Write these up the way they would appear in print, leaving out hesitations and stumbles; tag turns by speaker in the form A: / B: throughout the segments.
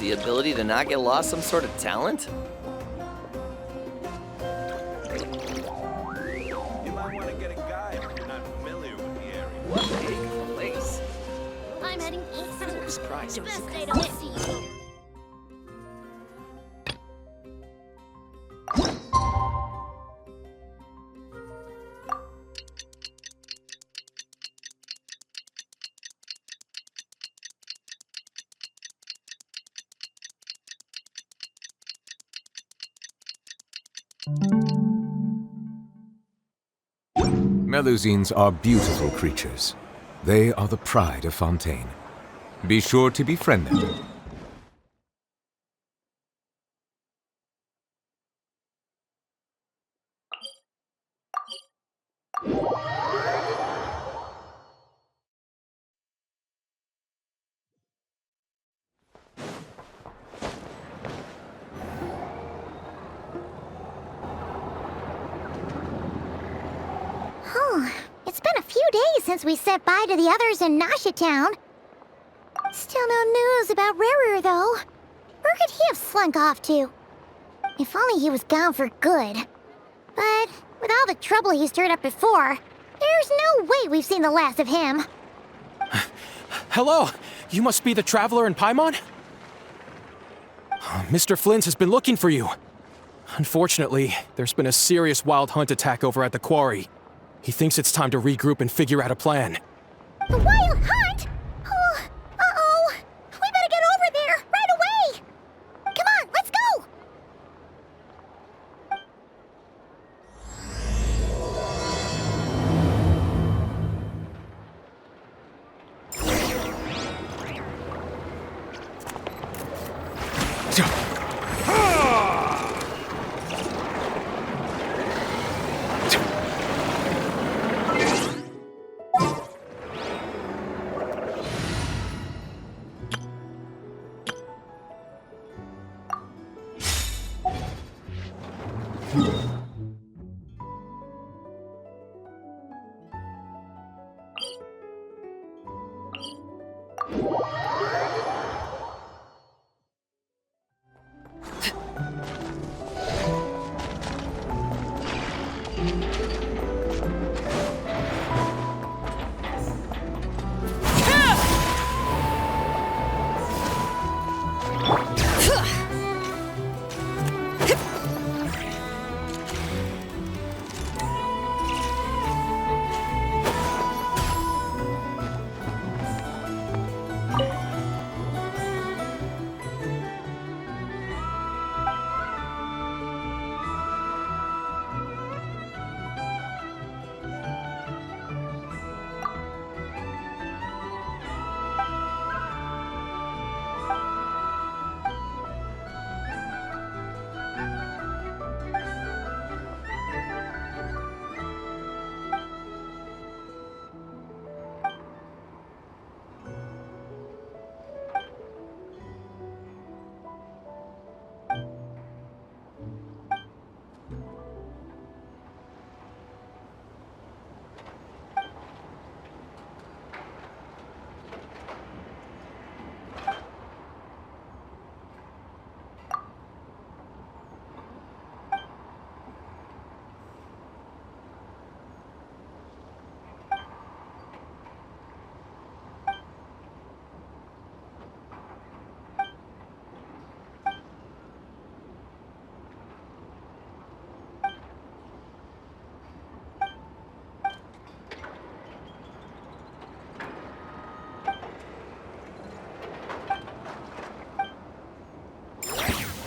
A: the ability to not get lost some sort of talent?
B: You might want to get a guide if you're not familiar with the area.
A: Big place.
C: I'm heading east.
A: Jesus Christ.
C: Best day to see you.
D: Melusines are beautiful creatures. They are the pride of Fontaine. Be sure to befriend them.
C: It's been a few days since we said bye to the others in Nasha Town. Still no news about Rarer, though. Where could he have slunk off to? If only he was gone for good. But with all the trouble he stirred up before, there's no way we've seen the last of him.
E: Hello! You must be the traveler in Paimon? Mr. Flynn's has been looking for you. Unfortunately, there's been a serious wild hunt attack over at the quarry. He thinks it's time to regroup and figure out a plan.
C: The wild hunt? Oh, uh-oh. We better get over there, right away! Come on, let's go!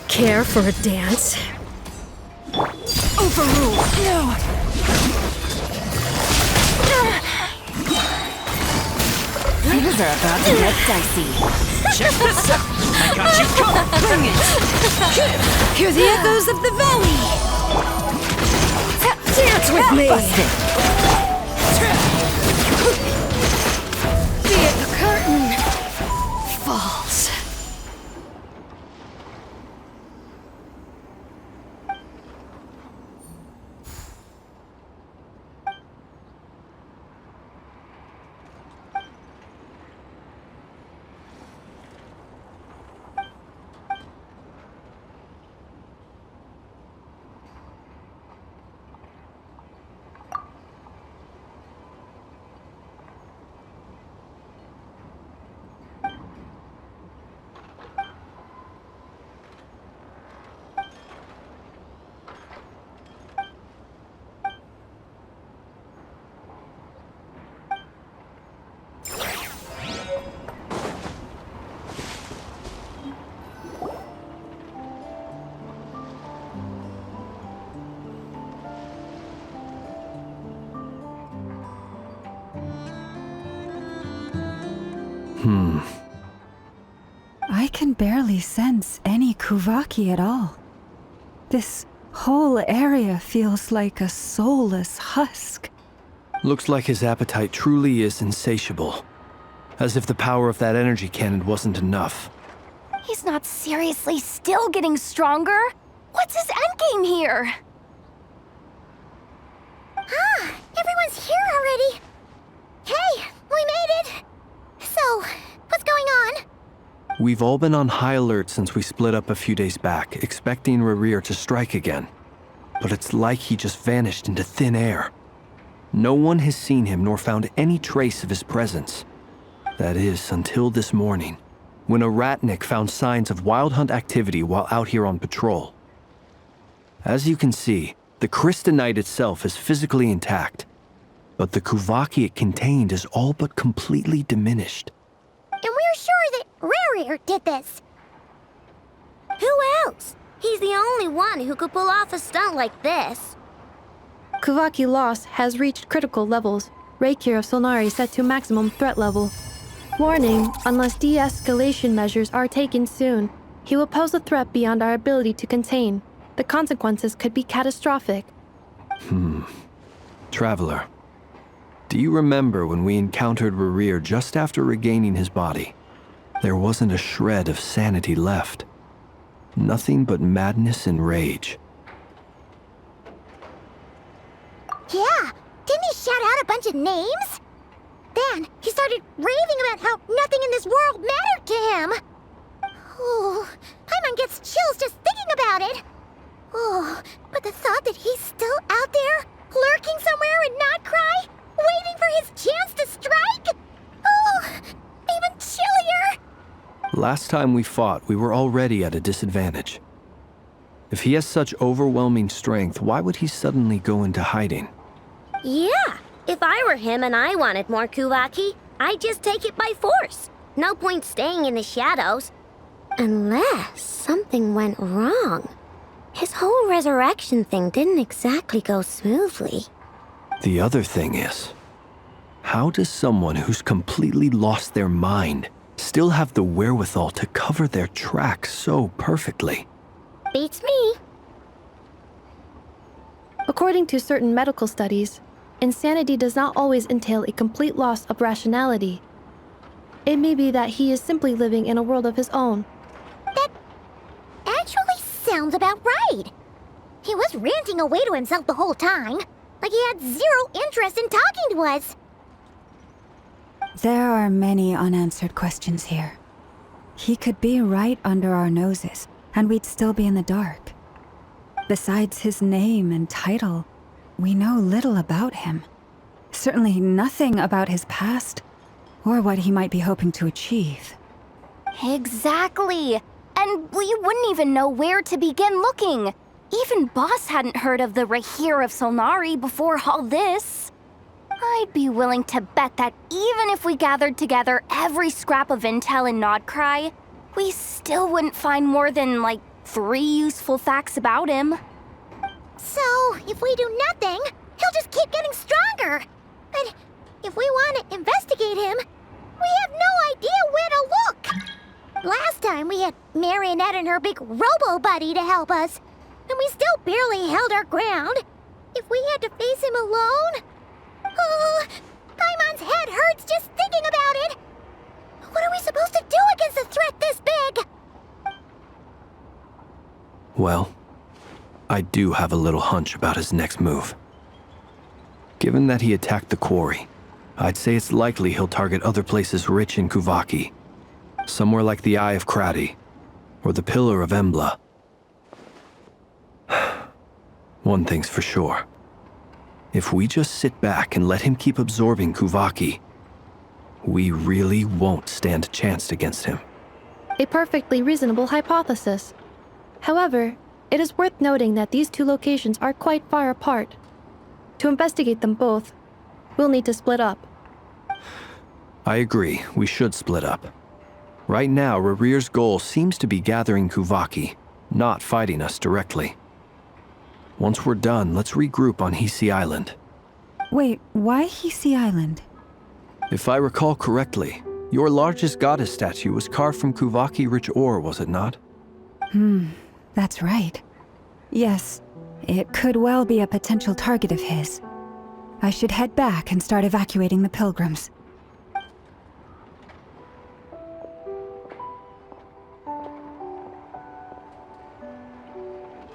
F: Care for a dance? Overrule! No!
G: Things are about to get dicey.
H: Check this out! I got you covered! Bring it!
F: Hear the echoes of the valley! Dance with me! The curtain falls.
I: I can barely sense any Kuvaki at all. This whole area feels like a soulless husk.
J: Looks like his appetite truly is insatiable. As if the power of that energy cannon wasn't enough.
K: He's not seriously still getting stronger? What's his endgame here?
C: Ah, everyone's here already. Hey, we made it. So, what's going on?
J: We've all been on high alert since we split up a few days back, expecting Rerir to strike again. But it's like he just vanished into thin air. No one has seen him nor found any trace of his presence. That is, until this morning, when a ratnik found signs of wild hunt activity while out here on patrol. As you can see, the crystalline itself is physically intact, but the Kuvaki it contained is all but completely diminished.
C: And we're sure that Rerir did this.
L: Who else? He's the only one who could pull off a stunt like this.
M: Kuvaki loss has reached critical levels. Reikir of Solnari set to maximum threat level. Warning, unless de-escalation measures are taken soon, he will pose a threat beyond our ability to contain. The consequences could be catastrophic.
J: Traveler, do you remember when we encountered Rerir just after regaining his body? There wasn't a shred of sanity left. Nothing but madness and rage.
C: Yeah, didn't he shout out a bunch of names? Then he started raving about how nothing in this world mattered to him. Oh, Paimon gets chills just thinking about it. Oh, but the thought that he's still out there, lurking somewhere in nodkrai, waiting for his chance to strike? Oh, even chillier.
J: Last time we fought, we were already at a disadvantage. If he has such overwhelming strength, why would he suddenly go into hiding?
L: Yeah, if I were him and I wanted more Kuvaki, I'd just take it by force. No point staying in the shadows. Unless something went wrong. His whole resurrection thing didn't exactly go smoothly.
J: The other thing is, how does someone who's completely lost their mind still have the wherewithal to cover their tracks so perfectly?
L: Beats me.
M: According to certain medical studies, insanity does not always entail a complete loss of rationality. It may be that he is simply living in a world of his own.
C: That actually sounds about right. He was ranting away to himself the whole time, like he had zero interest in talking to us.
I: There are many unanswered questions here. He could be right under our noses, and we'd still be in the dark. Besides his name and title, we know little about him. Certainly nothing about his past, or what he might be hoping to achieve.
K: Exactly. And we wouldn't even know where to begin looking. Even Boss hadn't heard of the Reikir of Solnari before all this. I'd be willing to bet that even if we gathered together every scrap of intel in nodkrai, we still wouldn't find more than, like, 3 useful facts about him.
C: So, if we do nothing, he'll just keep getting stronger. But if we want to investigate him, we have no idea where to look. Last time we had Marionette and her big robo-buddy to help us, and we still barely held our ground. If we had to face him alone... Oh, Paimon's head hurts just thinking about it. What are we supposed to do against a threat this big?
J: Well, I do have a little hunch about his next move. Given that he attacked the quarry, I'd say it's likely he'll target other places rich in Kuvaki. Somewhere like the Eye of Krati, or the Pillar of Embla. One thing's for sure. If we just sit back and let him keep absorbing Kuvaki, we really won't stand a chance against him.
M: A perfectly reasonable hypothesis. However, it is worth noting that these two locations are quite far apart. To investigate them both, we'll need to split up.
J: I agree, we should split up. Right now, Rerir's goal seems to be gathering Kuvaki, not fighting us directly. Once we're done, let's regroup on Hisi Island.
I: Wait, why Hisi Island?
J: If I recall correctly, Your largest goddess statue was carved from Kuvaki-rich ore, was it not?
I: That's right. Yes, it could well be a potential target of his. I should head back and start evacuating the pilgrims.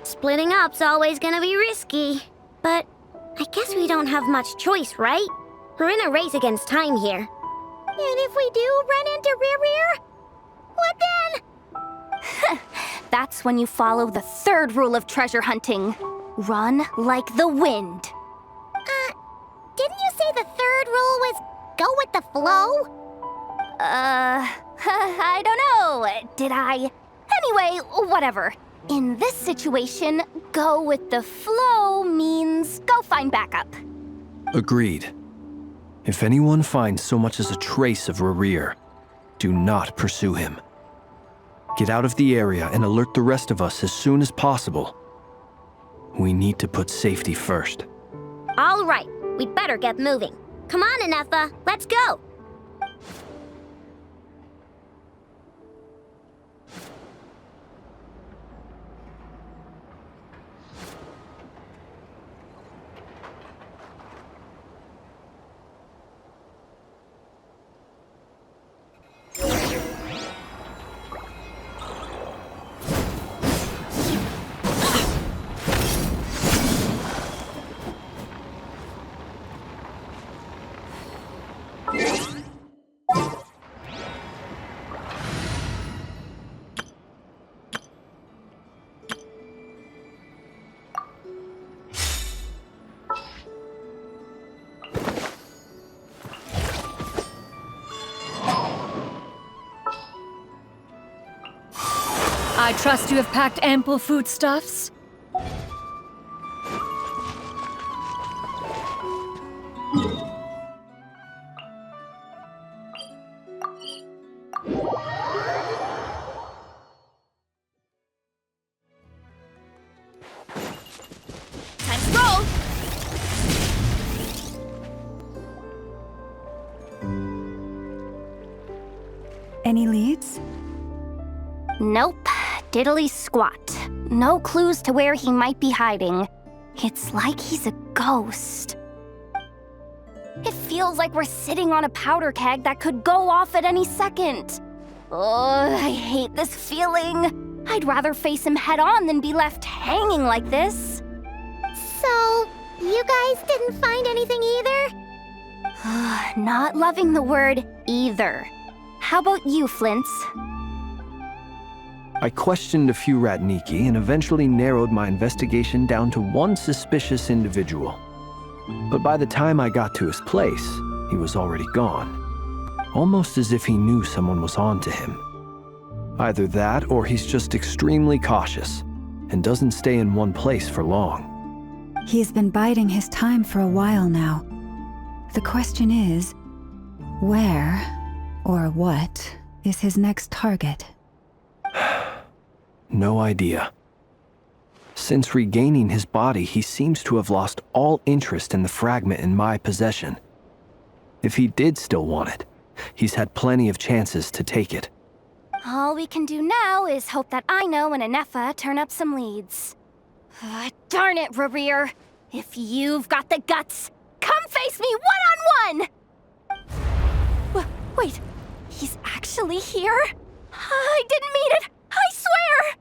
L: Splitting up's always gonna be risky. But I guess we don't have much choice, right? We're in a race against time here.
C: And if we do run into Rear, what then?
K: That's when you follow the third rule of treasure hunting. Run like the wind.
C: Didn't you say the third rule was go with the flow?
K: I don't know. Did I? Anyway, whatever. In this situation, go with the flow means go find backup.
J: Agreed. If anyone finds so much as a trace of Rerir, do not pursue him. Get out of the area and alert the rest of us as soon as possible. We need to put safety first.
L: All right, we'd better get moving. Come on, Nefer, let's go!
F: I trust you have packed ample foodstuffs?
K: Time to roll!
I: Any leads?
K: Nope. Diddly squat. No clues to where he might be hiding. It's like he's a ghost. It feels like we're sitting on a powder keg that could go off at any second. Ugh, I hate this feeling. I'd rather face him head on than be left hanging like this.
C: So, you guys didn't find anything either?
K: Not loving the word either. How about you, Flints?
J: I questioned a few Ratniki and eventually narrowed my investigation down to one suspicious individual. But by the time I got to his place, he was already gone. Almost as if he knew someone was on to him. Either that or he's just extremely cautious and doesn't stay in one place for long.
I: He's been biding his time for a while now. The question is, where or what is his next target?
J: No idea. Since regaining his body, he seems to have lost all interest in the fragment in my possession. If he did still want it, he's had plenty of chances to take it.
K: All we can do now is hope that Aino and Nefer turn up some leads. Darn it, Rerir! If you've got the guts, come face me one-on-one! Wait, he's actually here? I didn't mean it! I swear!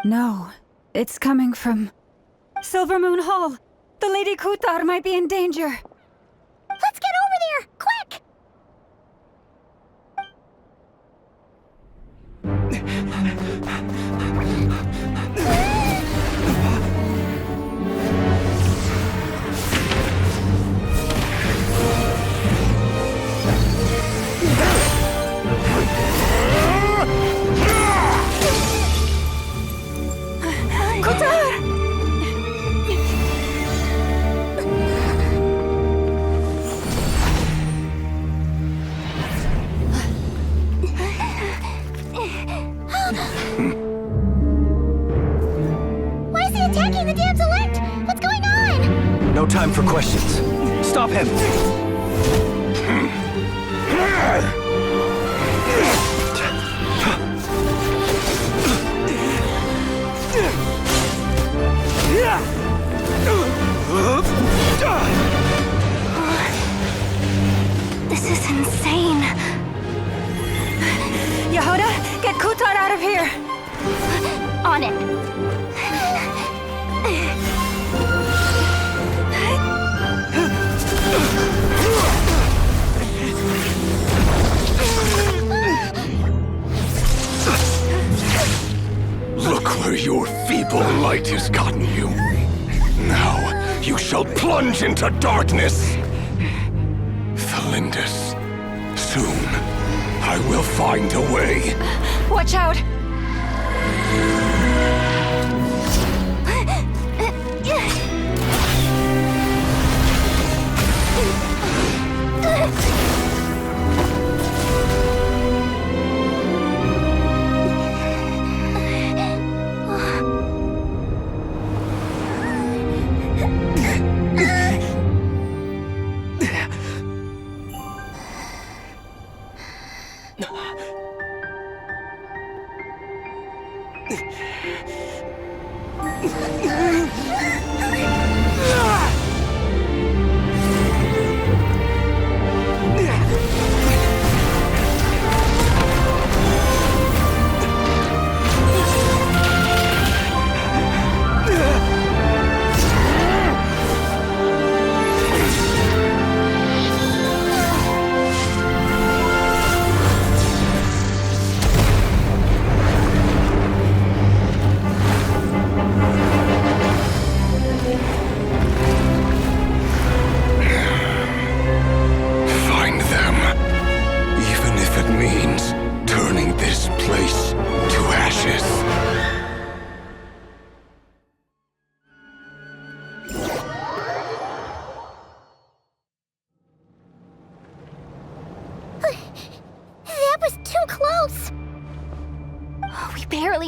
I: No, it's coming from Silver Moon Hall. The Lady Kutar might be in danger.
C: Let's get over there, quick! Why is he attacking the damsel elect? What's going on?
J: No time for questions. Stop him!
F: out of here!
K: On it.
N: Look where your feeble light has gotten you. Now you shall plunge into darkness. Felindus, soon I will find a way.
F: Watch out!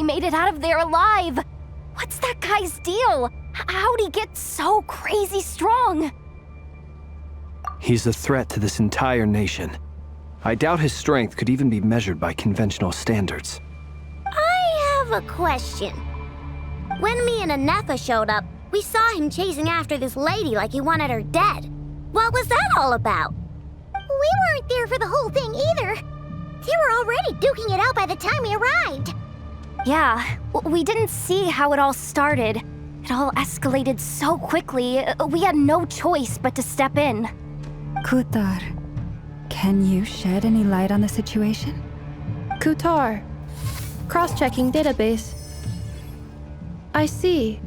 K: Made it out of there alive. What's that guy's deal? How'd he get so crazy strong?
J: He's a threat to this entire nation. I doubt his strength could even be measured by conventional standards.
L: I have a question. When me and a nefer showed up, we saw him chasing after this lady like he wanted her dead. What was that all about?
C: We weren't there for the whole thing either. They were already duking it out by the time we arrived.
K: Yeah, we didn't see how it all started. It all escalated so quickly, we had no choice but to step in.
I: Kutar, can you shed any light on the situation?
M: Kutar. Cross-checking database. I see.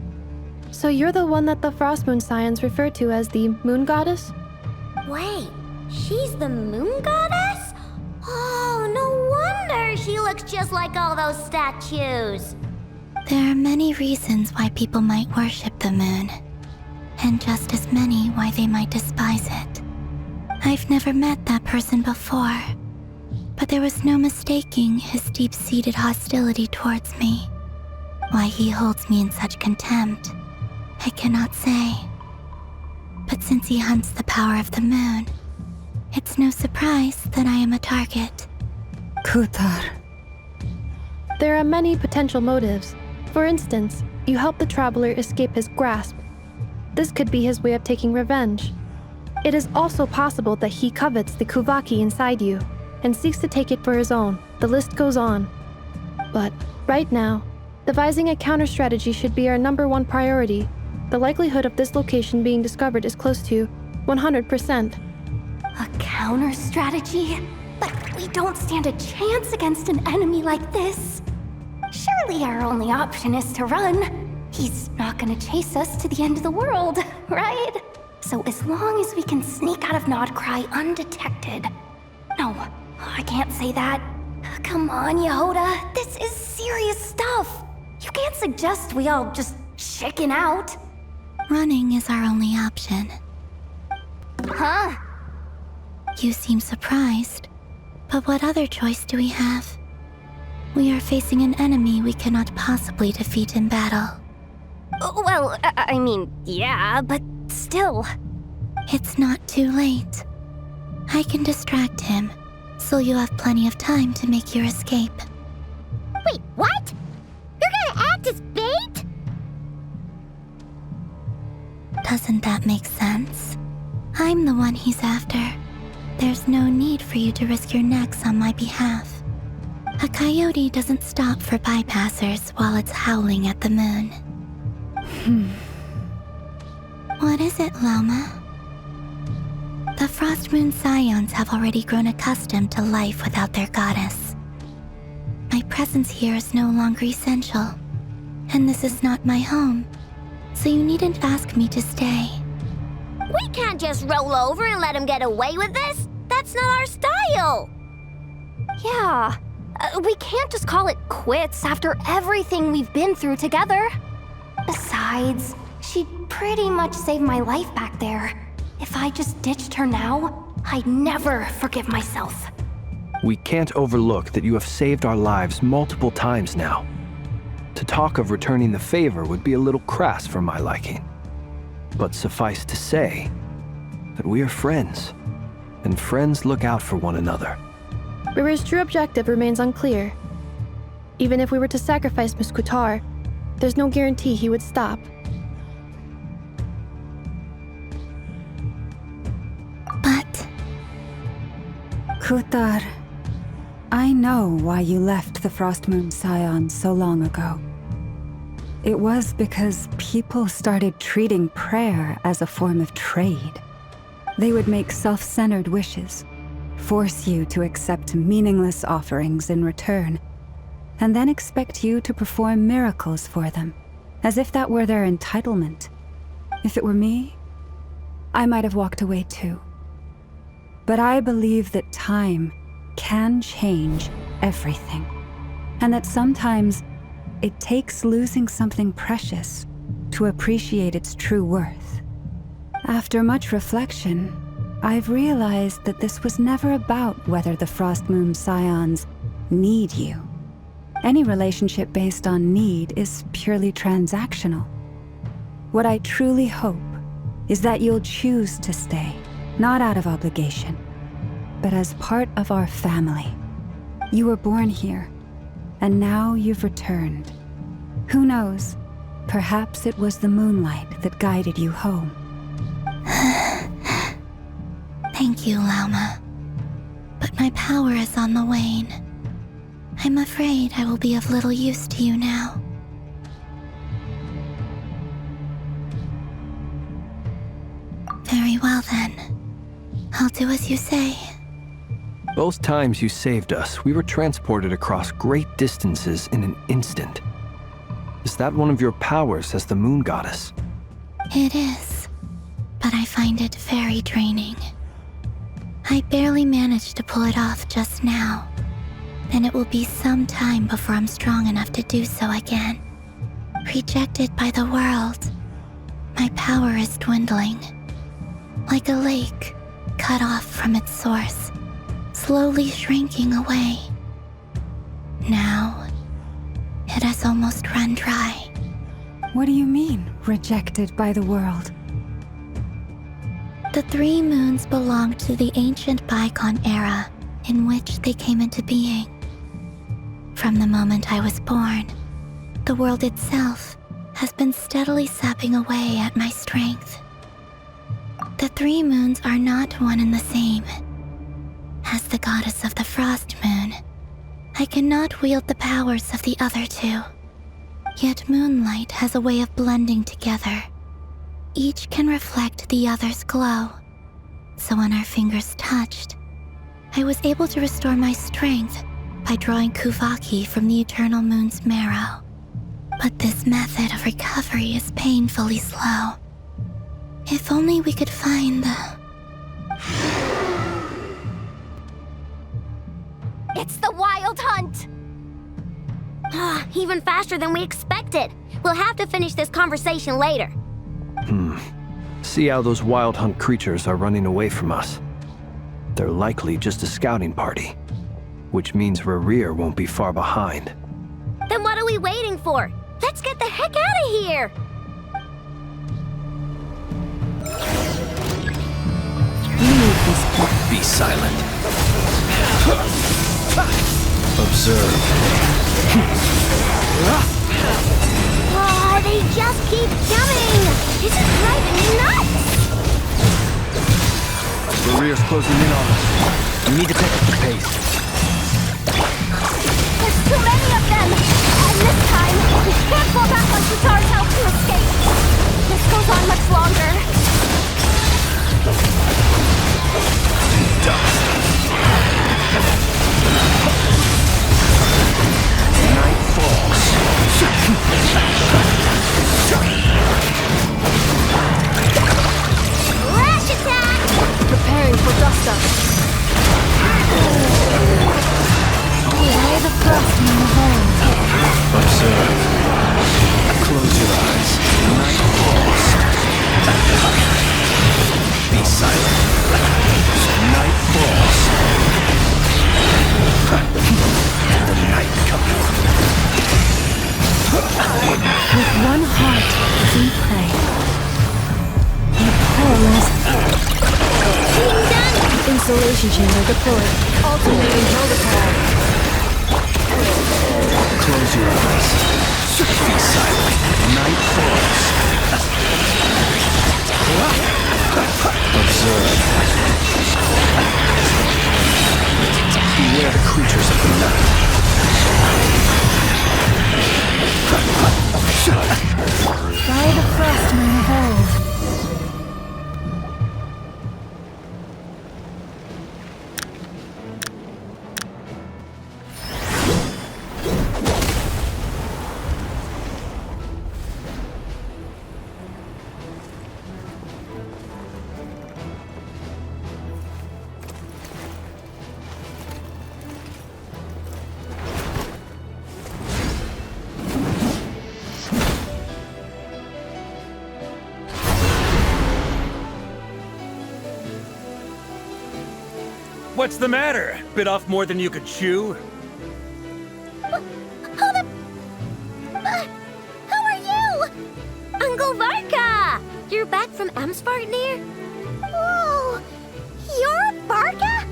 M: So you're the one that the Frost Moon Scions refer to as the Moon Goddess?
L: Wait, she's the Moon Goddess? Oh, no wonder she looks just like all those statues.
C: There are many reasons why people might worship the moon, and just as many why they might despise it. I've never met that person before, but there was no mistaking his deep-seated hostility towards me. Why he holds me in such contempt, I cannot say. But since he hunts the power of the moon, it's no surprise that I am a target.
I: Kutar.
M: There are many potential motives. For instance, you help the traveler escape his grasp. This could be his way of taking revenge. It is also possible that he covets the Kuvaki inside you and seeks to take it for his own. The list goes on. But right now, devising a counter-strategy should be our #1 priority. The likelihood of this location being discovered is close to 100%.
K: A counter-strategy? But we don't stand a chance against an enemy like this. Surely our only option is to run. He's not gonna chase us to the end of the world, right? So as long as we can sneak out of nodkrai undetected. No, I can't say that. Come on, Yehoda, this is serious stuff. You can't suggest we all just chicken out.
C: Running is our only option.
K: Huh?
C: You seem surprised, but what other choice do we have? We are facing an enemy we cannot possibly defeat in battle.
K: Well, I mean, yeah, but still.
C: It's not too late. I can distract him, so you have plenty of time to make your escape. Wait, what? You're gonna act as bait? Doesn't that make sense? I'm the one he's after. There's no need for you to risk your necks on my behalf. A coyote doesn't stop for bypassers while it's howling at the moon. What is it, Loma? The Frost Moon Scions have already grown accustomed to life without their goddess. My presence here is no longer essential, and this is not my home, so you needn't ask me to stay.
L: We can't just roll over and let him get away with this. That's not our style.
K: Yeah, we can't just call it quits after everything we've been through together. Besides, she'd pretty much saved my life back there. If I just ditched her now, I'd never forgive myself.
J: We can't overlook that you have saved our lives multiple times now. To talk of returning the favor would be a little crass for my liking. But suffice to say that we are friends, and friends look out for one another.
M: Riri's true objective remains unclear. Even if we were to sacrifice Miss Kutar, there's no guarantee he would stop.
C: But...
I: Kutar, I know why you left the Frost Moon Scions so long ago. It was because people started treating prayer as a form of trade. They would make self-centered wishes, force you to accept meaningless offerings in return, and then expect you to perform miracles for them, as if that were their entitlement. If it were me, I might have walked away too. But I believe that time can change everything, and that sometimes it takes losing something precious to appreciate its true worth. After much reflection, I've realized that this was never about whether the Frost Moon Scions need you. Any relationship based on need is purely transactional. What I truly hope is that you'll choose to stay, not out of obligation, but as part of our family. You were born here, and now you've returned. Who knows? Perhaps it was the moonlight that guided you home.
C: Thank you, Lauma. But my power is on the wane. I'm afraid I will be of little use to you now. Very well then. I'll do as you say.
J: Both times you saved us, we were transported across great distances in an instant. Is that one of your powers as the Moon Goddess?
C: It is, but I find it very draining. I barely managed to pull it off just now, and it will be some time before I'm strong enough to do so again. Rejected by the world, my power is dwindling. Like a lake cut off from its source, slowly shrinking away. Now, it has almost run dry.
I: What do you mean, rejected by the world?
C: The 3 moons belong to the ancient bygone era in which they came into being. From the moment I was born, the world itself has been steadily sapping away at my strength. The 3 moons are not one and the same. As the goddess of the Frost Moon, I cannot wield the powers of the other 2. Yet moonlight has a way of blending together. Each can reflect the other's glow. So when our fingers touched, I was able to restore my strength by drawing Kuvaki from the eternal moon's marrow. But this method of recovery is painfully slow. If only we could find the...
L: It's the Wild Hunt! Even faster than we expected. We'll have to finish this conversation later.
J: See how those Wild Hunt creatures are running away from us. They're likely just a scouting party, which means Rerir won't be far behind.
L: Then what are we waiting for? Let's get the heck out of here!
N: Be silent. Observe.
L: Oh, they just keep coming! This is driving me nuts!
J: Rerir's closing in on us. We need to pick up the pace.
I: With one heart, we pray. We coalesce.
L: Being done!
M: Installation chamber deployed. Alternating protocol.
J: Close your eyes. Be silent. Night falls. Observe. Beware the creatures of the night.
I: By the frost may hold.
H: What's the matter? Bit off more than you could chew?
L: Who are you? Uncle Varka! You're back from Amsvartnir?
C: Whoa! You're Varka?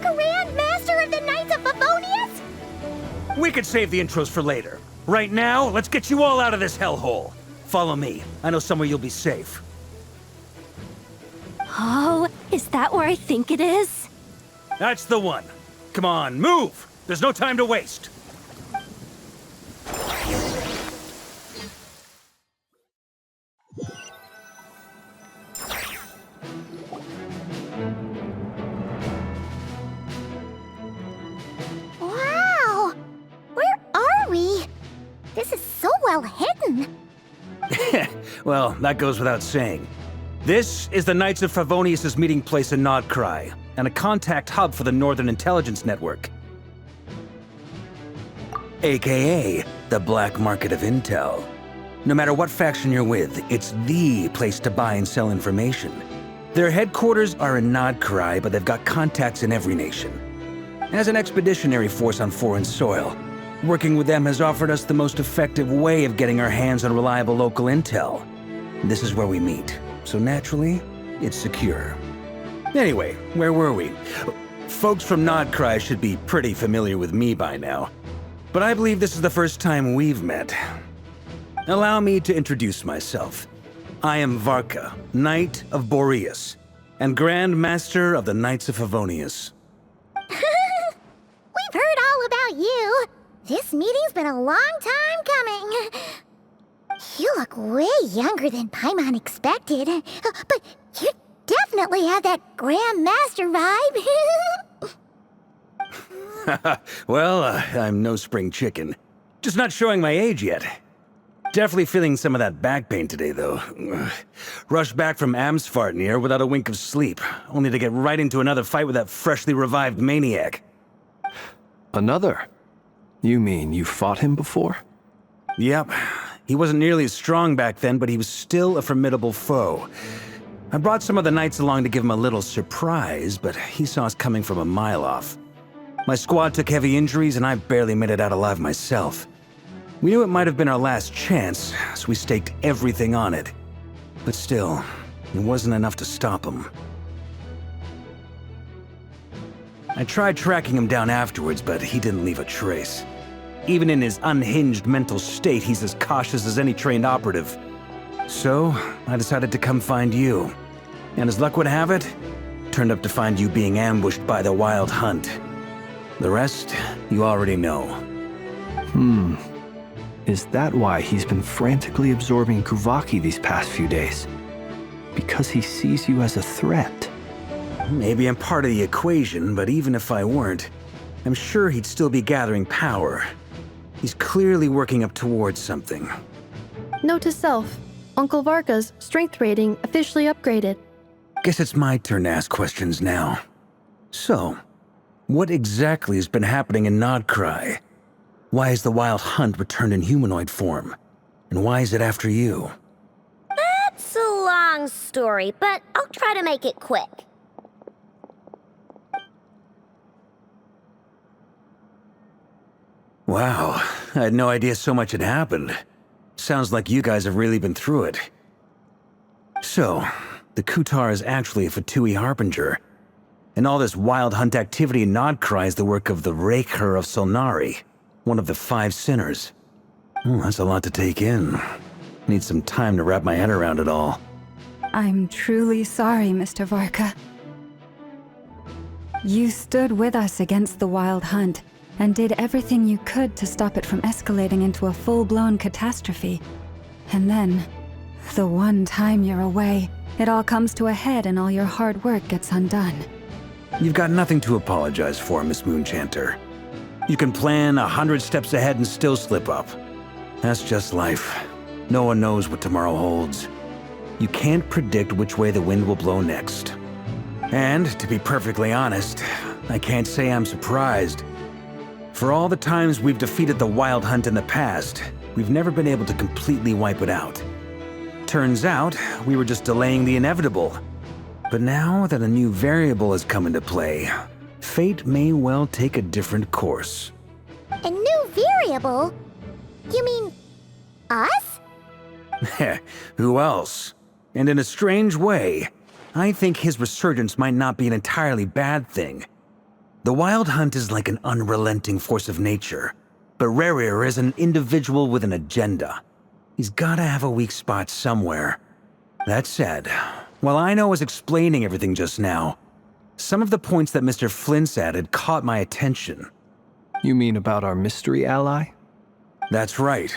C: Grand Master of the Knights of Favonius?
H: We could save the intros for later. Right now, let's get you all out of this hellhole. Follow me. I know somewhere you'll be safe.
K: Oh, is that where I think it is?
H: That's the one. Come on, move! There's no time to waste.
C: Wow! Where are we? This is so well hidden.
H: Well, that goes without saying. This is the Knights of Favonius' meeting place in Nodkrai, and a contact hub for the Northern Intelligence Network. AKA, the black market of intel. No matter what faction you're with, it's the place to buy and sell information. Their headquarters are in Nodkrai, but they've got contacts in every nation. As an expeditionary force on foreign soil, working with them has offered us the most effective way of getting our hands on reliable local intel. This is where we meet, so naturally, it's secure. Anyway, where were we? Folks from Nodkrai should be pretty familiar with me by now, but I believe this is the first time we've met. Allow me to introduce myself. I am Varka, Knight of Boreas, and Grand Master of the Knights of Favonius.
C: We've heard all about you. This meeting's been a long time coming. You look way younger than Paimon expected, but you definitely have that Grand Master vibe.
H: Well, I'm no spring chicken. Just not showing my age yet. Definitely feeling some of that back pain today, though. Rushed back from Amsvartnir without a wink of sleep, only to get right into another fight with that freshly revived maniac.
J: Another? You mean you fought him before?
H: Yep. He wasn't nearly as strong back then, but he was still a formidable foe. I brought some of the knights along to give him a little surprise, but he saw us coming from a mile off. My squad took heavy injuries, and I barely made it out alive myself. We knew it might have been our last chance, so we staked everything on it. But still, it wasn't enough to stop him. I tried tracking him down afterwards, but he didn't leave a trace. Even in his unhinged mental state, he's as cautious as any trained operative. So, I decided to come find you. And as luck would have it, turned up to find you being ambushed by the Wild Hunt. The rest, you already know.
J: Is that why he's been frantically absorbing Kuvaki these past few days? Because he sees you as a threat?
H: Maybe I'm part of the equation, but even if I weren't, I'm sure he'd still be gathering power. He's clearly working up towards something.
M: Note to self, Uncle Varka's strength rating officially upgraded.
H: Guess it's my turn to ask questions now. So, what exactly has been happening in Nodkrai? Why is the Wild Hunt returned in humanoid form? And why is it after you?
L: That's a long story, but I'll try to make it quick.
H: Wow, I had no idea so much had happened. Sounds like you guys have really been through it. So, the Kutar is actually a Fatui Harbinger. And all this wild hunt activity in nodkrai is the work of the Nefer of Solnari, one of the 5 sinners. That's a lot to take in. Need some time to wrap my head around it all.
I: I'm truly sorry, Mr. Varka. You stood with us against the wild hunt, and did everything you could to stop it from escalating into a full-blown catastrophe. And then, the one time you're away, it all comes to a head and all your hard work gets undone.
H: You've got nothing to apologize for, Miss Moonchanter. You can plan 100 steps ahead and still slip up. That's just life. No one knows what tomorrow holds. You can't predict which way the wind will blow next. And, to be perfectly honest, I can't say I'm surprised. For all the times we've defeated the Wild Hunt in the past, we've never been able to completely wipe it out. Turns out, we were just delaying the inevitable. But now that a new variable has come into play, fate may well take a different course.
C: A new variable? You mean us?
H: Who else? And in a strange way, I think his resurgence might not be an entirely bad thing. The Wild Hunt is like an unrelenting force of nature, but Rerir is an individual with an agenda. He's gotta have a weak spot somewhere. That said, while I was explaining everything just now, some of the points that Mr. Flint's added caught my attention.
J: You mean about our mystery ally?
H: That's right.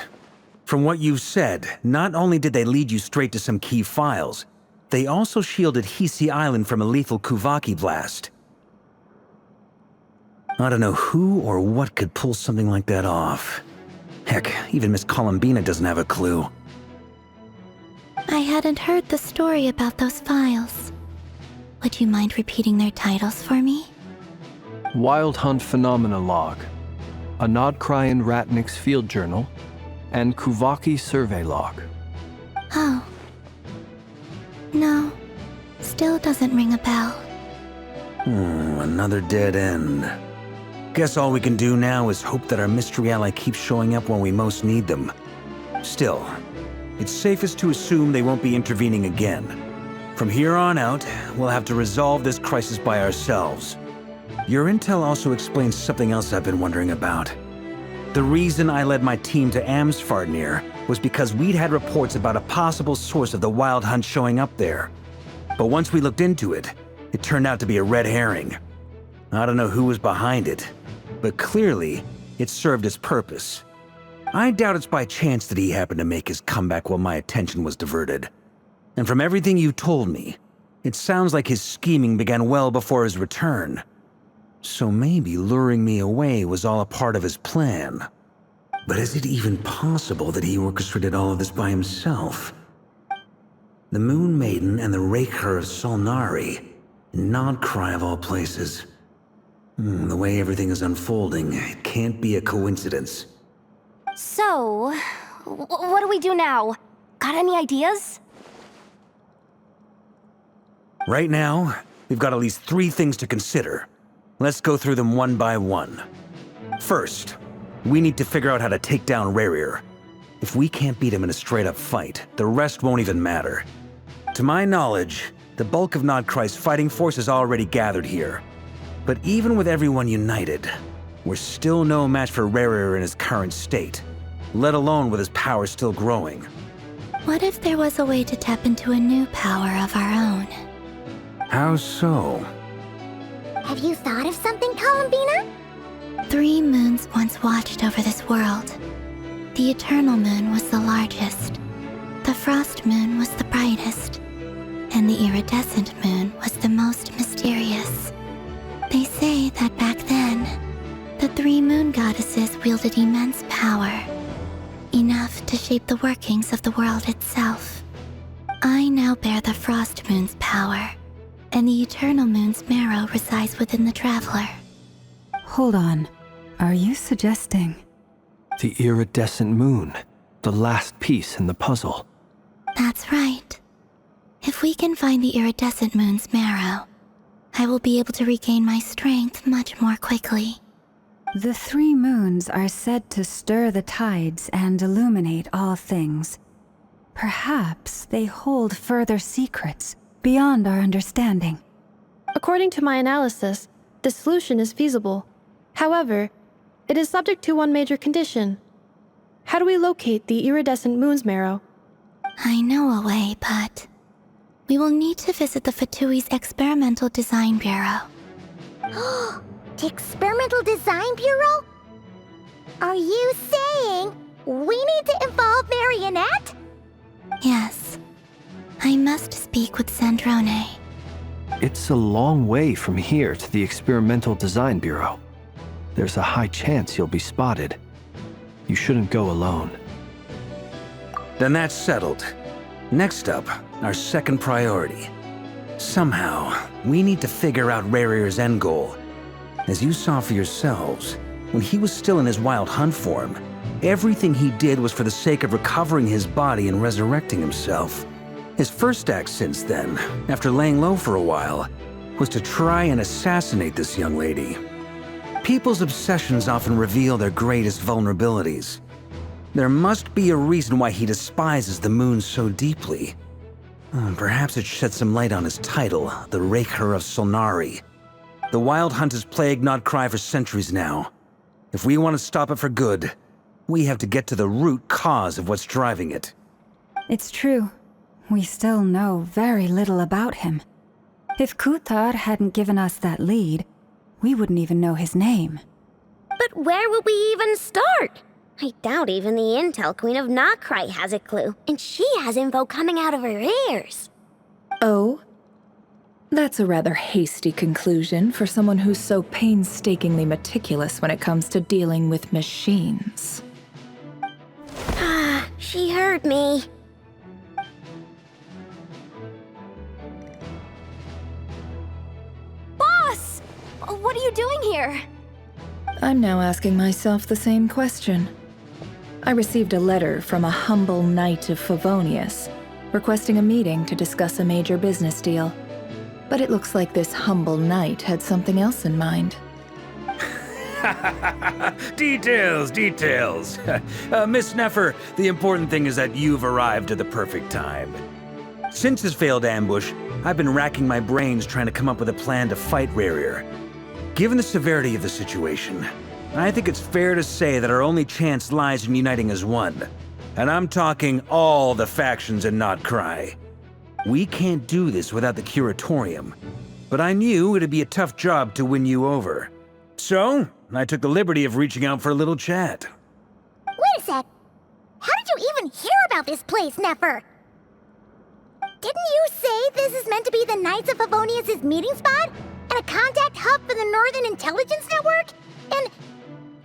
H: From what you've said, not only did they lead you straight to some key files, they also shielded Hisi Island from a lethal Kuvaki blast. I don't know who or what could pull something like that off. Heck, even Miss Columbina doesn't have a clue.
K: I hadn't heard the story about those files. Would you mind repeating their titles for me?
J: Wild Hunt Phenomena Log, a nodkrai and Ratnik's Field Journal, and Kuvaki Survey Log.
K: Oh. No. Still doesn't ring a bell.
H: Another dead end. Guess all we can do now is hope that our mystery ally keeps showing up when we most need them. Still, it's safest to assume they won't be intervening again. From here on out, we'll have to resolve this crisis by ourselves. Your intel also explains something else I've been wondering about. The reason I led my team to Amsfarnir was because we'd had reports about a possible source of the Wild Hunt showing up there. But once we looked into it, it turned out to be a red herring. I don't know who was behind it, but clearly, it served its purpose. I doubt it's by chance that he happened to make his comeback while my attention was diverted. And from everything you told me, it sounds like his scheming began well before his return. So maybe luring me away was all a part of his plan. But is it even possible that he orchestrated all of this by himself? The Moon Maiden and the Nefer of Solnari, nodkrai of all places. The way everything is unfolding, it can't be a coincidence.
K: So, what do we do now? Got any ideas?
H: Right now, we've got at least 3 things to consider. Let's go through them one by one. First, we need to figure out how to take down Rerir. If we can't beat him in a straight-up fight, the rest won't even matter. To my knowledge, the bulk of nodkrai's fighting force is already gathered here. But even with everyone united, we're still no match for Rerir in his current state, let alone with his power still growing.
K: What if there was a way to tap into a new power of our own?
H: How so?
C: Have you thought of something, Columbina?
K: 3 moons once watched over this world. The Eternal Moon was the largest. The Frost Moon was the brightest. And the Iridescent Moon was the most mysterious. They say that back then, the 3 moon goddesses wielded immense power. Enough to shape the workings of the world itself. I now bear the Frost Moon's power, and the Eternal Moon's marrow resides within the Traveler.
I: Hold on. Are you suggesting?
J: The iridescent moon, the last piece in the puzzle.
K: That's right. If we can find the Iridescent Moon's marrow, I will be able to regain my strength much more quickly.
I: The 3 moons are said to stir the tides and illuminate all things. Perhaps they hold further secrets beyond our understanding.
M: According to my analysis, the solution is feasible. However, it is subject to one major condition. How do we locate the iridescent moon's marrow?
C: I know a way, but we will need to visit the Fatui's Experimental Design Bureau. The Experimental Design Bureau? Are you saying we need to involve Marionette? Yes. I must speak with Sandrone.
J: It's a long way from here to the Experimental Design Bureau. There's a high chance you'll be spotted. You shouldn't go alone.
H: Then that's settled. Next up, our second priority. Somehow, we need to figure out Rarir's end goal. As you saw for yourselves, when he was still in his wild hunt form, everything he did was for the sake of recovering his body and resurrecting himself. His first act since then, after laying low for a while, was to try and assassinate this young lady. People's obsessions often reveal their greatest vulnerabilities. There must be a reason why he despises the moon so deeply. Perhaps it sheds some light on his title, the Raker of Solnari. The Wild Hunt has plagued nodkrai for centuries now. If we want to stop it for good, we have to get to the root cause of what's driving it.
I: It's true. We still know very little about him. If Kuthar hadn't given us that lead, we wouldn't even know his name.
L: But where would we even start? I doubt even the Intel Queen of Nodkrai has a clue, and she has info coming out of her ears.
O: Oh? That's a rather hasty conclusion for someone who's so painstakingly meticulous when it comes to dealing with machines.
L: Ah, she heard me.
K: Boss! What are you doing here?
O: I'm now asking myself the same question. I received a letter from a humble knight of Favonius, requesting a meeting to discuss a major business deal. But it looks like this humble knight had something else in mind.
H: Details, details. Miss Nefer, the important thing is that you've arrived at the perfect time. Since his failed ambush, I've been racking my brains trying to come up with a plan to fight Rarir. Given the severity of the situation, I think it's fair to say that our only chance lies in uniting as one. And I'm talking all the factions in nodkrai. We can't do this without the Curatorium, but I knew it'd be a tough job to win you over. So, I took the liberty of reaching out for a little chat.
C: Wait a sec. How did you even hear about this place, Nefer? Didn't you say this is meant to be the Knights of Favonius' meeting spot? And a contact hub for the Northern Intelligence Network? And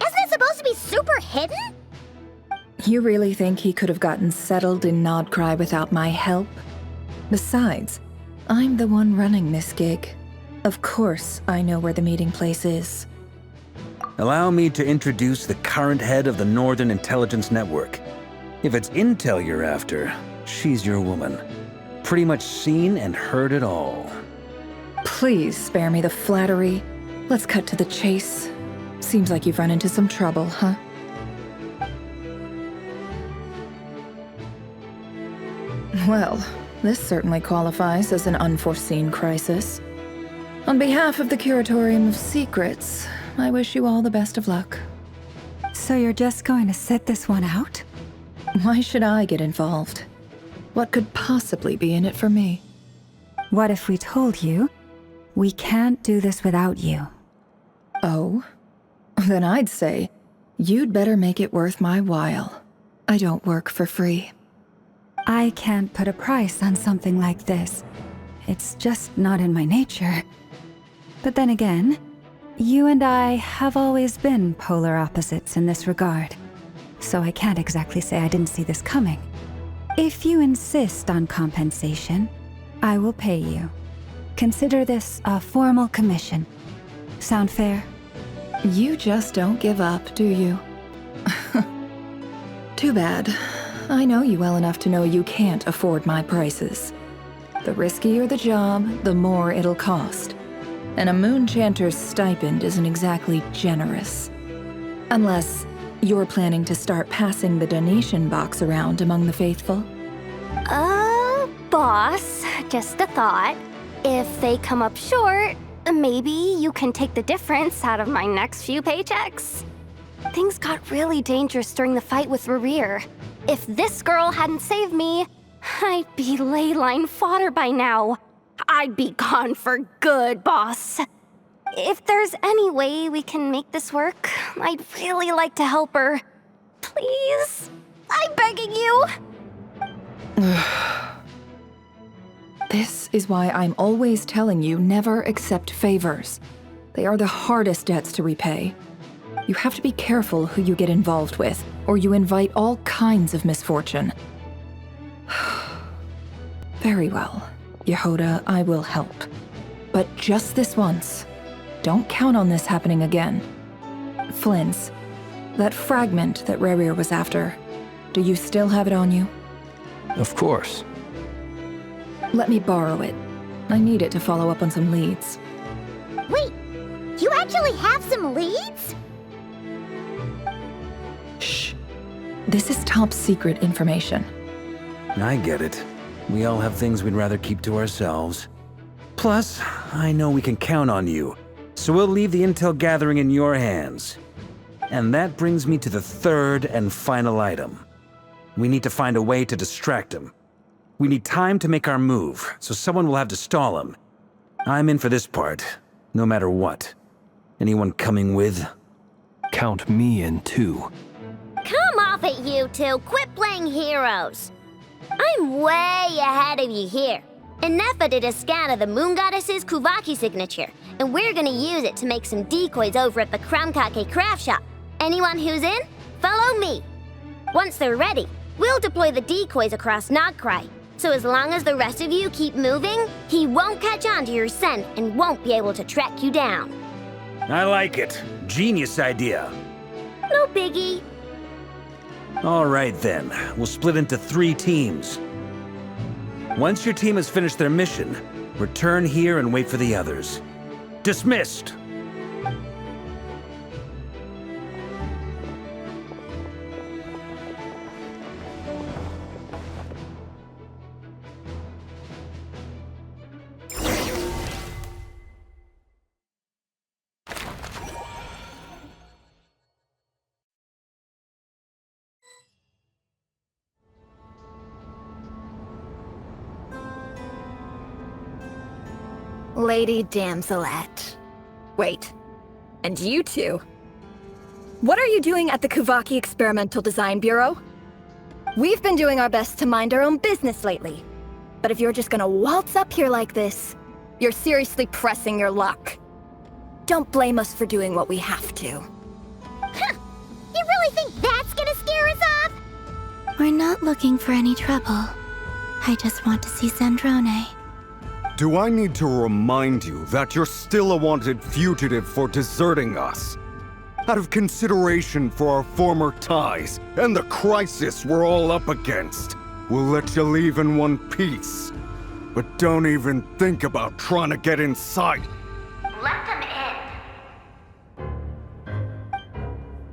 C: isn't it supposed to be super hidden?
O: You really think he could have gotten settled in Nodkrai without my help? Besides, I'm the one running this gig. Of course I know where the meeting place is.
H: Allow me to introduce the current head of the Northern Intelligence Network. If it's intel you're after, she's your woman. Pretty much seen and heard it all.
O: Please spare me the flattery. Let's cut to the chase. Seems like you've run into some trouble, huh? Well, this certainly qualifies as an unforeseen crisis. On behalf of the Curatorium of Secrets, I wish you all the best of luck.
I: So you're just going to sit this one out?
O: Why should I get involved? What could possibly be in it for me?
I: What if we told you we can't do this without you?
O: Oh? Then I'd say, you'd better make it worth my while. I don't work for free.
I: I can't put a price on something like this. It's just not in my nature. But then again, you and I have always been polar opposites in this regard. So I can't exactly say I didn't see this coming. If you insist on compensation, I will pay you. Consider this a formal commission. Sound fair?
O: You just don't give up, do you? Too bad. I know you well enough to know you can't afford my prices. The riskier the job, the more it'll cost. And a moon chanter's stipend isn't exactly generous. Unless you're planning to start passing the donation box around among the faithful.
K: Boss, just a thought. If they come up short, maybe you can take the difference out of my next few paychecks. Things got really dangerous during the fight with Rerir. If this girl hadn't saved me, I'd be ley line fodder by now. I'd be gone for good, boss. If there's any way we can make this work, I'd really like to help her. Please? I'm begging you.
O: This is why I'm always telling you never accept favors. They are the hardest debts to repay. You have to be careful who you get involved with, or you invite all kinds of misfortune. Very well, Yehoda, I will help. But just this once. Don't count on this happening again. Flynn's, that fragment that Rerir was after, do you still have it on you?
J: Of course.
O: Let me borrow it. I need it to follow up on some leads.
C: Wait, you actually have some leads?
O: Shh. This is top secret information.
H: I get it. We all have things we'd rather keep to ourselves. Plus, I know we can count on you, so we'll leave the intel gathering in your hands. And that brings me to the third and final item. We need to find a way to distract him. We need time to make our move, so someone will have to stall him. I'm in for this part, no matter what. Anyone coming with?
J: Count me in too.
L: Come off it, you two. Quit playing heroes. I'm way ahead of you here. And nefer did a scan of the moon goddess's Kuvaki signature, and we're gonna use it to make some decoys over at the Kramkake craft shop. Anyone who's in, follow me. Once they're ready, we'll deploy the decoys across nodkrai. So as long as the rest of you keep moving, he won't catch on to your scent and won't be able to track you down.
H: I like it. Genius idea.
L: No biggie.
H: All right then, we'll split into 3 teams. Once your team has finished their mission, return here and wait for the others. Dismissed!
P: Lady Damselette. Wait, and you two? What are you doing at the Kuvaki Experimental Design Bureau? We've been doing our best to mind our own business lately. But if you're just gonna waltz up here like this, you're seriously pressing your luck. Don't blame us for doing what we have to.
C: Huh! You really think that's gonna scare us off?
K: We're not looking for any trouble. I just want to see Zandrone.
N: Do I need to remind you that you're still a wanted fugitive for deserting us? Out of consideration for our former ties and the crisis we're all up against, we'll let you leave in one piece. But don't even think about trying to get inside.
L: Let them in.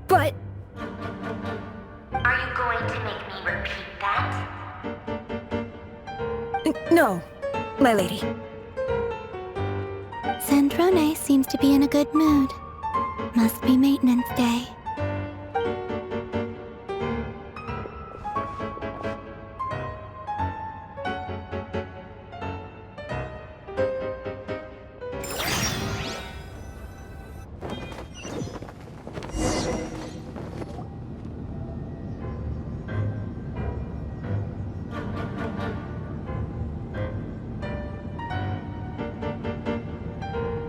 P: But...
L: Are you going to make me repeat that?
P: No, my lady.
K: Zandrone seems to be in a good mood. Must be maintenance day.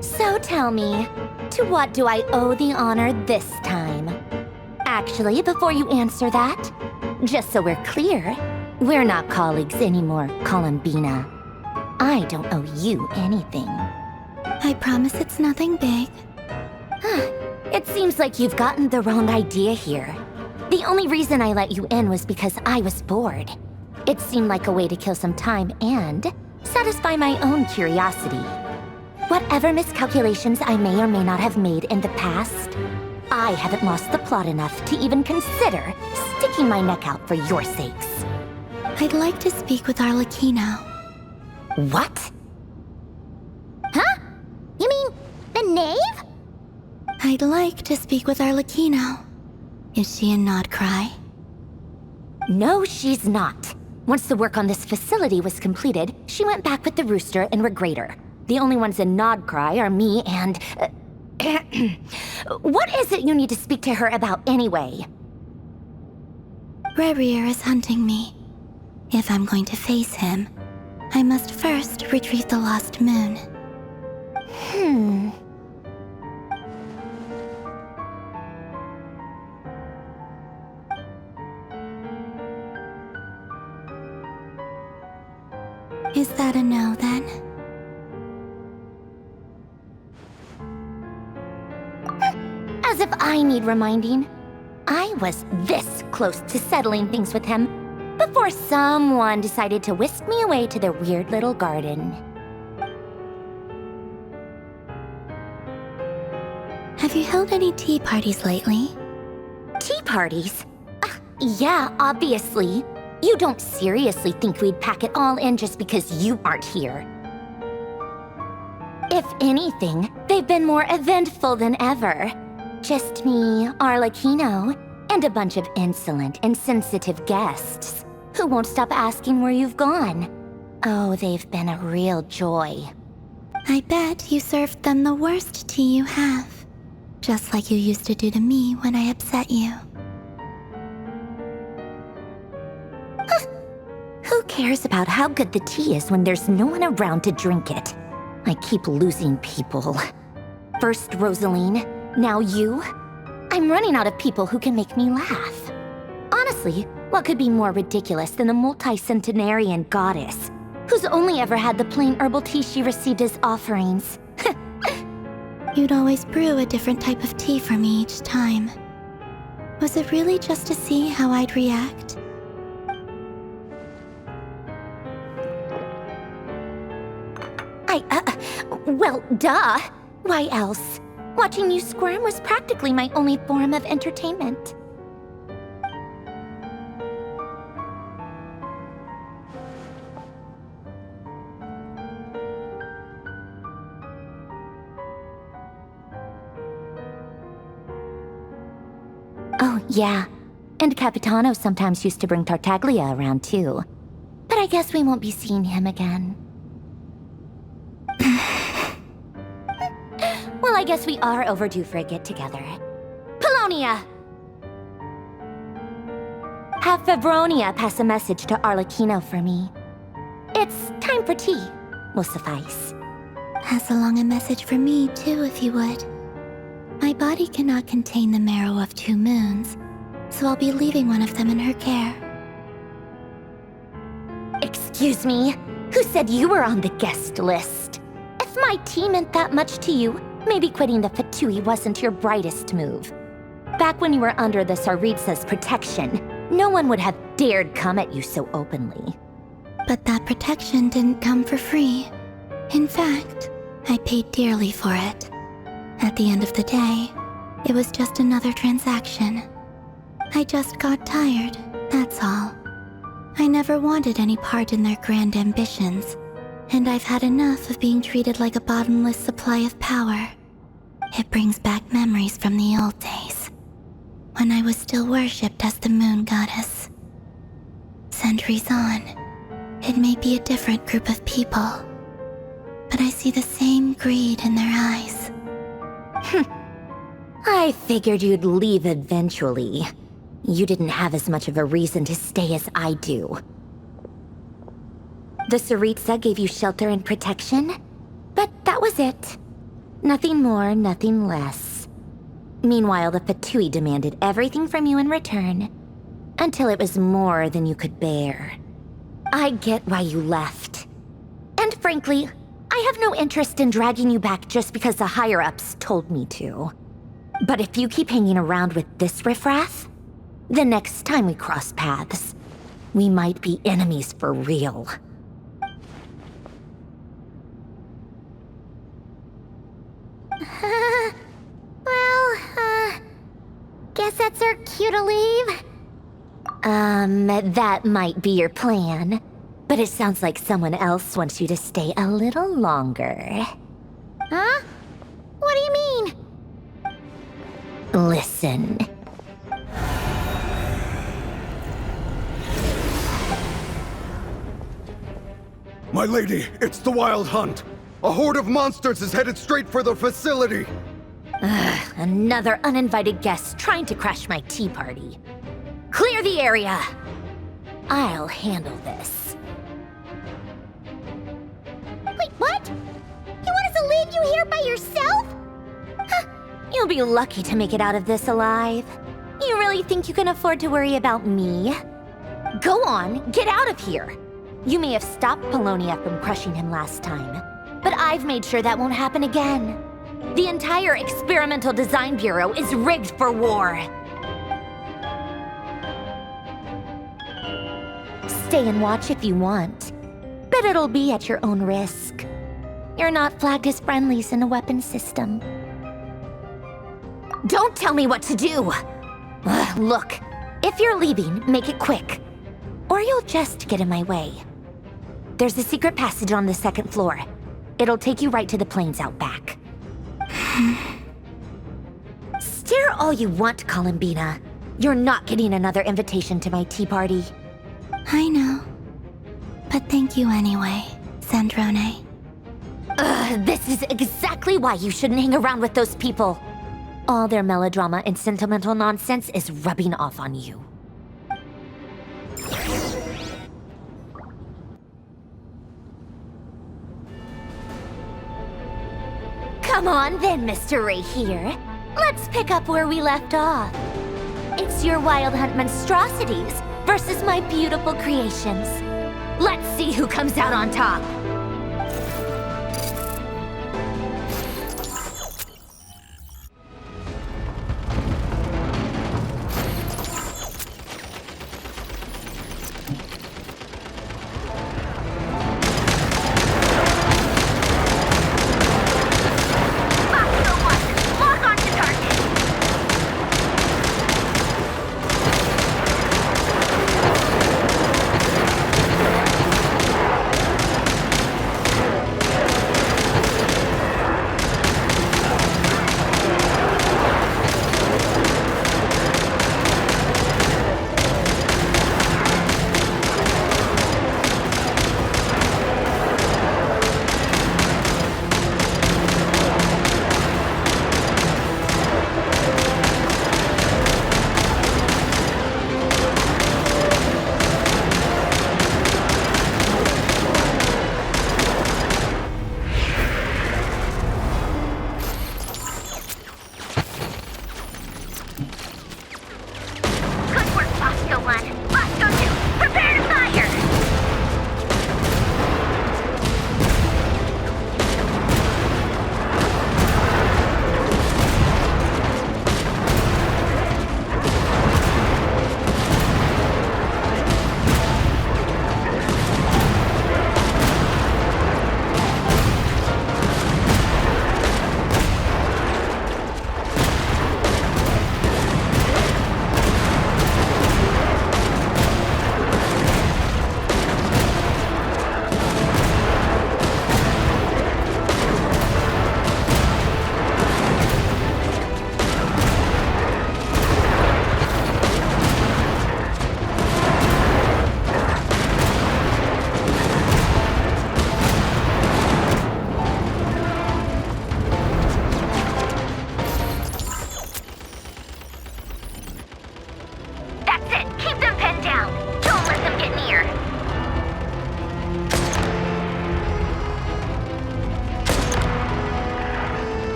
K: So tell me, to what do I owe the honor this time? Actually, before you answer that, just so we're clear, we're not colleagues anymore, Columbina. I don't owe you anything. I promise it's nothing big. It seems like you've gotten the wrong idea here. The only reason I let you in was because I was bored. It seemed like a way to kill some time and satisfy my own curiosity. Whatever miscalculations I may or may not have made in the past, I haven't lost the plot enough to even consider sticking my neck out for your sakes.
C: I'd like to speak with Arlecchino.
K: What?
C: Huh? You mean the knave? I'd like to speak with Arlecchino. Is she a nodkrai?
K: No, she's not. Once the work on this facility was completed, she went back with the rooster and regrator. The only ones in nodkrai are me and... What is it you need to speak to her about anyway?
C: Rerir is hunting me. If I'm going to face him, I must first retrieve the lost moon. Is that a no, then?
K: As if I need reminding. I was this close to settling things with him before someone decided to whisk me away to their weird little garden.
C: Have you held any tea parties lately?
K: Tea parties? Yeah, obviously. You don't seriously think we'd pack it all in just because you aren't here. If anything, they've been more eventful than ever. Just me, Arlecchino, and a bunch of insolent and sensitive guests who won't stop asking where you've gone. Oh, they've been a real joy.
C: I bet you served them the worst tea you have. Just like you used to do to me when I upset you.
K: Who cares about how good the tea is when there's no one around to drink it? I keep losing people. First Rosaline, now you. I'm running out of people who can make me laugh. Honestly, what could be more ridiculous than a multi-centenarian goddess who's only ever had the plain herbal tea she received as offerings?
C: You'd always brew a different type of tea for me each time. Was it really just to see how I'd react?
K: Well, duh. Why else? Watching you squirm was practically my only form of entertainment. Oh, yeah. And Capitano sometimes used to bring Tartaglia around, too. But I guess we won't be seeing him again. Well, I guess we are overdue for a get-together. Polonia! Have Favronia pass a message to Arlecchino for me. It's time for tea. Will suffice.
C: Pass along a message for me, too, if you would. My body cannot contain the marrow of 2 moons, so I'll be leaving one of them in her care.
K: Excuse me? Who said you were on the guest list? If my tea meant that much to you, maybe quitting the Fatui wasn't your brightest move. Back when you were under the Tsaritsa's protection, no one would have dared come at you so openly.
C: But that protection didn't come for free. In fact, I paid dearly for it. At the end of the day, it was just another transaction. I just got tired, that's all. I never wanted any part in their grand ambitions, and I've had enough of being treated like a bottomless supply of power. It brings back memories from the old days, when I was still worshipped as the moon goddess. Centuries on, it may be a different group of people, but I see the same greed in their eyes.
K: I figured you'd leave eventually. You didn't have as much of a reason to stay as I do. The Tsaritsa gave you shelter and protection, but that was it. Nothing more, nothing less. Meanwhile, the Fatui demanded everything from you in return, until it was more than you could bear. I get why you left. And frankly, I have no interest in dragging you back just because the higher-ups told me to. But if you keep hanging around with this riffraff, the next time we cross paths, we might be enemies for real.
Q: That might be your plan. But it sounds like someone else wants you to stay a little longer.
C: Huh? What do you mean?
Q: Listen.
N: My lady, it's the Wild Hunt. A horde of monsters is headed straight for the facility.
Q: Another uninvited guest trying to crash my tea party. Clear the area. I'll handle this.
C: Wait, what? You want us to leave you here by yourself?
Q: Huh. You'll be lucky to make it out of this alive. You really think you can afford to worry about me? Go on, get out of here. You may have stopped Polonia from crushing him last time, but I've made sure that won't happen again. The entire Experimental Design Bureau is rigged for war. Stay and watch if you want, but it'll be at your own risk. You're not flagged as friendlies in the weapons system. Don't tell me what to do! Look, if you're leaving, make it quick, or you'll just get in my way. There's a secret passage on the second floor. It'll take you right to the plains out back. Stare all you want, Columbina. You're not getting another invitation to my tea party.
C: I know. But thank you anyway, Sandrone.
Q: This is exactly why you shouldn't hang around with those people. All their melodrama and sentimental nonsense is rubbing off on you. Come on then, Mr. Ray here. Let's pick up where we left off. It's your Wild Hunt monstrosities versus my beautiful creations. Let's see who comes out on top.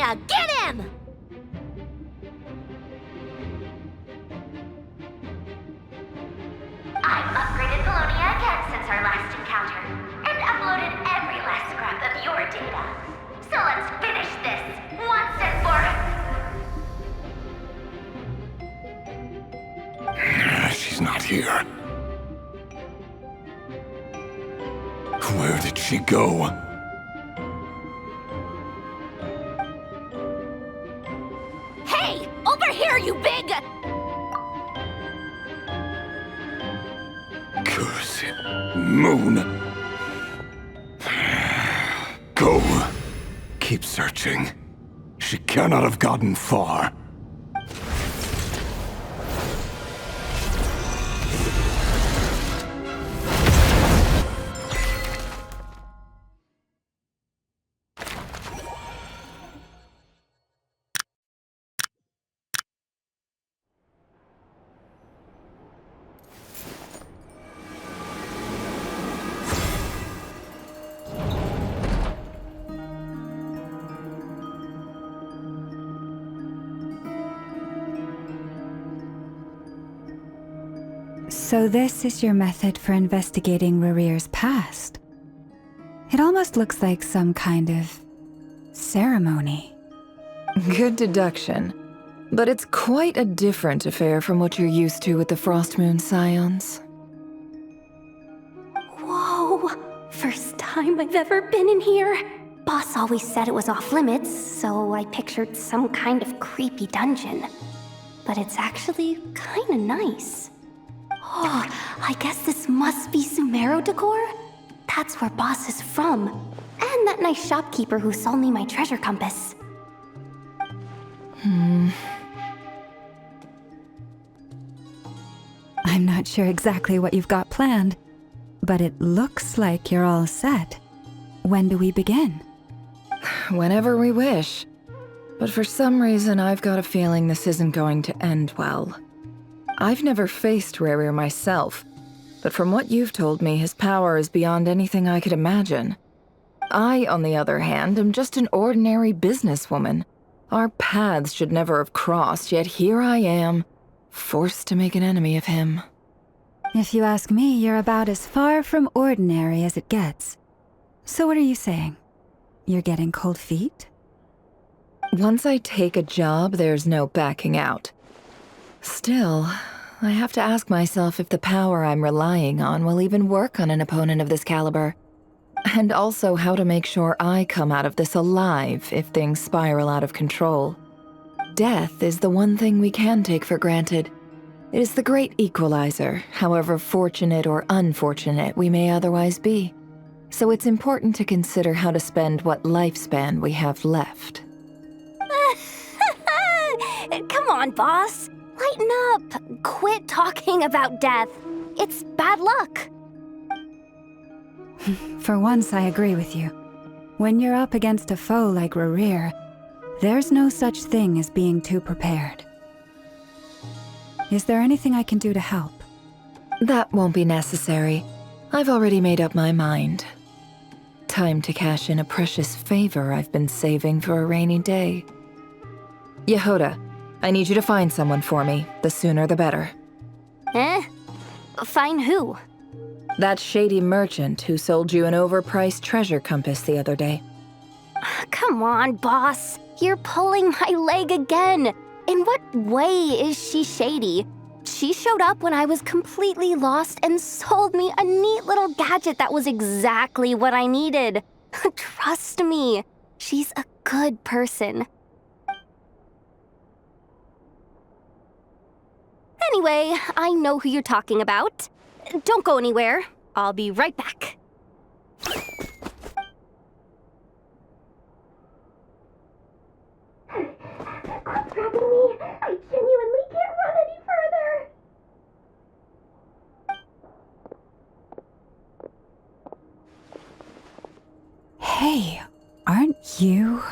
L: Polonia! Get him!
R: I've upgraded Polonia again since our last encounter, and uploaded every last scrap of your data. So let's finish this, once and for...
N: She's not here. Where did she go?
K: Hey! Over here, you big...
N: Curse it. Moon. Go. Keep searching. She cannot have gotten far.
I: So this is your method for investigating Rarir's past? It almost looks like some kind of ceremony.
O: Good deduction. But it's quite a different affair from what you're used to with the Frostmoon Scions.
K: Whoa! First time I've ever been in here. Boss always said it was off limits, so I pictured some kind of creepy dungeon. But it's actually kinda nice. Oh, I guess this must be Sumero decor? That's where Boss is from. And that nice shopkeeper who sold me my treasure compass.
I: I'm not sure exactly what you've got planned, but it looks like you're all set. When do we begin?
O: Whenever we wish. But for some reason, I've got a feeling this isn't going to end well. I've never faced Rarir myself, but from what you've told me, his power is beyond anything I could imagine. I, on the other hand, am just an ordinary businesswoman. Our paths should never have crossed, yet here I am, forced to make an enemy of him.
I: If you ask me, you're about as far from ordinary as it gets. So what are you saying? You're getting cold feet?
O: Once I take a job, there's no backing out. Still, I have to ask myself if the power I'm relying on will even work on an opponent of this caliber. And also how to make sure I come out of this alive if things spiral out of control. Death is the one thing we can take for granted. It is the great equalizer, however fortunate or unfortunate we may otherwise be. So it's important to consider how to spend what lifespan we have left.
K: Come on, boss. Lighten up. Quit talking about death. It's bad luck.
I: For once, I agree with you. When you're up against a foe like Rarir, there's no such thing as being too prepared. Is there anything I can do to help?
O: That won't be necessary. I've already made up my mind. Time to cash in a precious favor I've been saving for a rainy day. Yehoda, I need you to find someone for me. The sooner the better.
K: Find who?
O: That shady merchant who sold you an overpriced treasure compass the other day.
K: Come on, boss. You're pulling my leg again. In what way is she shady? She showed up when I was completely lost and sold me a neat little gadget that was exactly what I needed. Trust me, she's a good person. Anyway, I know who you're talking about. Don't go anywhere. I'll be right back. Quit grabbing me. I genuinely can't run any further.
I: Hey, aren't you?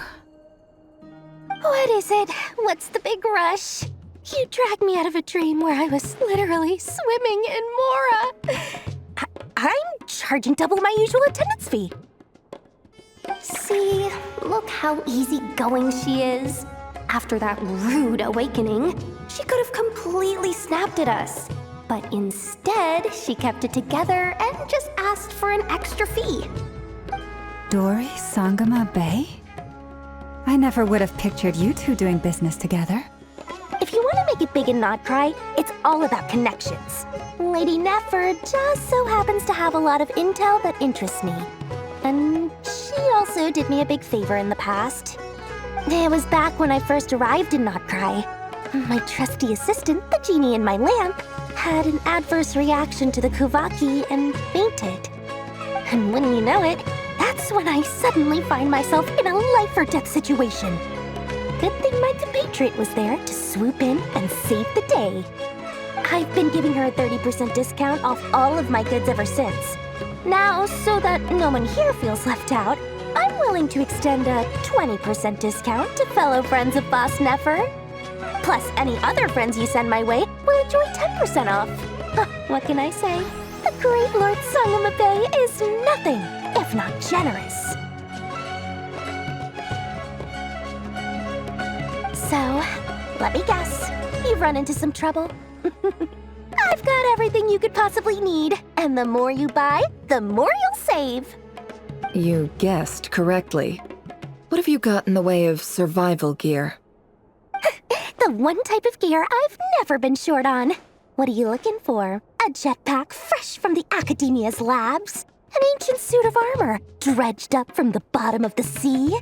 K: What is it? What's the big rush? You dragged me out of a dream where I was literally swimming in Mora. I'm charging double my usual attendance fee. See, look how easygoing she is. After that rude awakening, she could have completely snapped at us. But instead, she kept it together and just asked for an extra fee.
I: Dori Sangama Bay? I never would have pictured you two doing business together.
K: If you want to make it big in nodkrai, it's all about connections. Lady Nefer just so happens to have a lot of intel that interests me. And she also did me a big favor in the past. It was back when I first arrived in nodkrai. My trusty assistant, the genie in my lamp, had an adverse reaction to the Kuvaki and fainted. And wouldn't you know it, that's when I suddenly find myself in a life-or-death situation. Good thing my compatriot was there to swoop in and save the day. I've been giving her a 30% discount off all of my goods ever since. Now, so that no one here feels left out, I'm willing to extend a 20% discount to fellow friends of Boss Nefer. Plus, any other friends you send my way will enjoy 10% off. Huh, what can I say? The great Lord Sangama Bay is nothing if not generous. So, let me guess. You've run into some trouble? I've got everything you could possibly need. And the more you buy, the more you'll save.
O: You guessed correctly. What have you got in the way of survival gear?
K: The one type of gear I've never been short on. What are you looking for? A jetpack fresh from the Academia's labs? An ancient suit of armor dredged up from the bottom of the sea?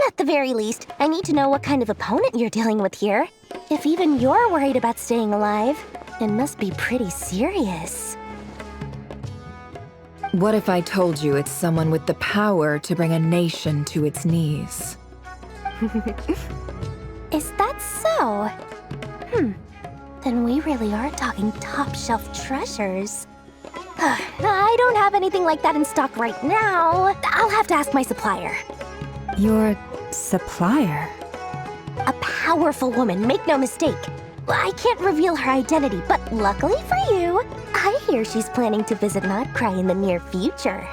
K: At the very least, I need to know what kind of opponent you're dealing with here. If even you're worried about staying alive, it must be pretty serious.
O: What if I told you it's someone with the power to bring a nation to its knees?
K: Is that so? Then we really are talking top-shelf treasures. I don't have anything like that in stock right now. I'll have to ask my supplier.
I: Your supplier?
K: A powerful woman, make no mistake. I can't reveal her identity, but luckily for you, I hear she's planning to visit nodkrai in the near future.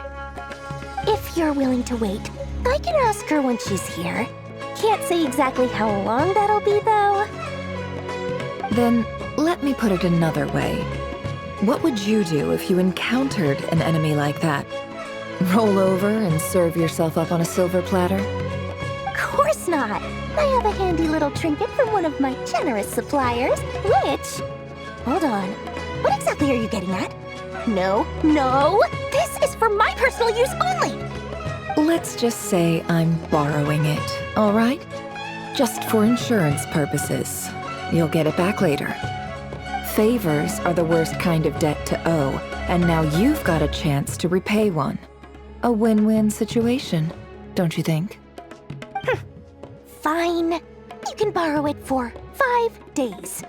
K: If you're willing to wait, I can ask her when she's here. Can't say exactly how long that'll be, though.
O: Then, let me put it another way. What would you do if you encountered an enemy like that? Roll over and serve yourself up on a silver platter?
K: Of course not! I have a handy little trinket from one of my generous suppliers, which... Hold on. What exactly are you getting at? No, this is for my personal use only!
O: Let's just say I'm borrowing it, all right? Just for insurance purposes. You'll get it back later. Favors are the worst kind of debt to owe, and now you've got a chance to repay one. A win-win situation, don't you think?
K: Fine. You can borrow it for 5 days.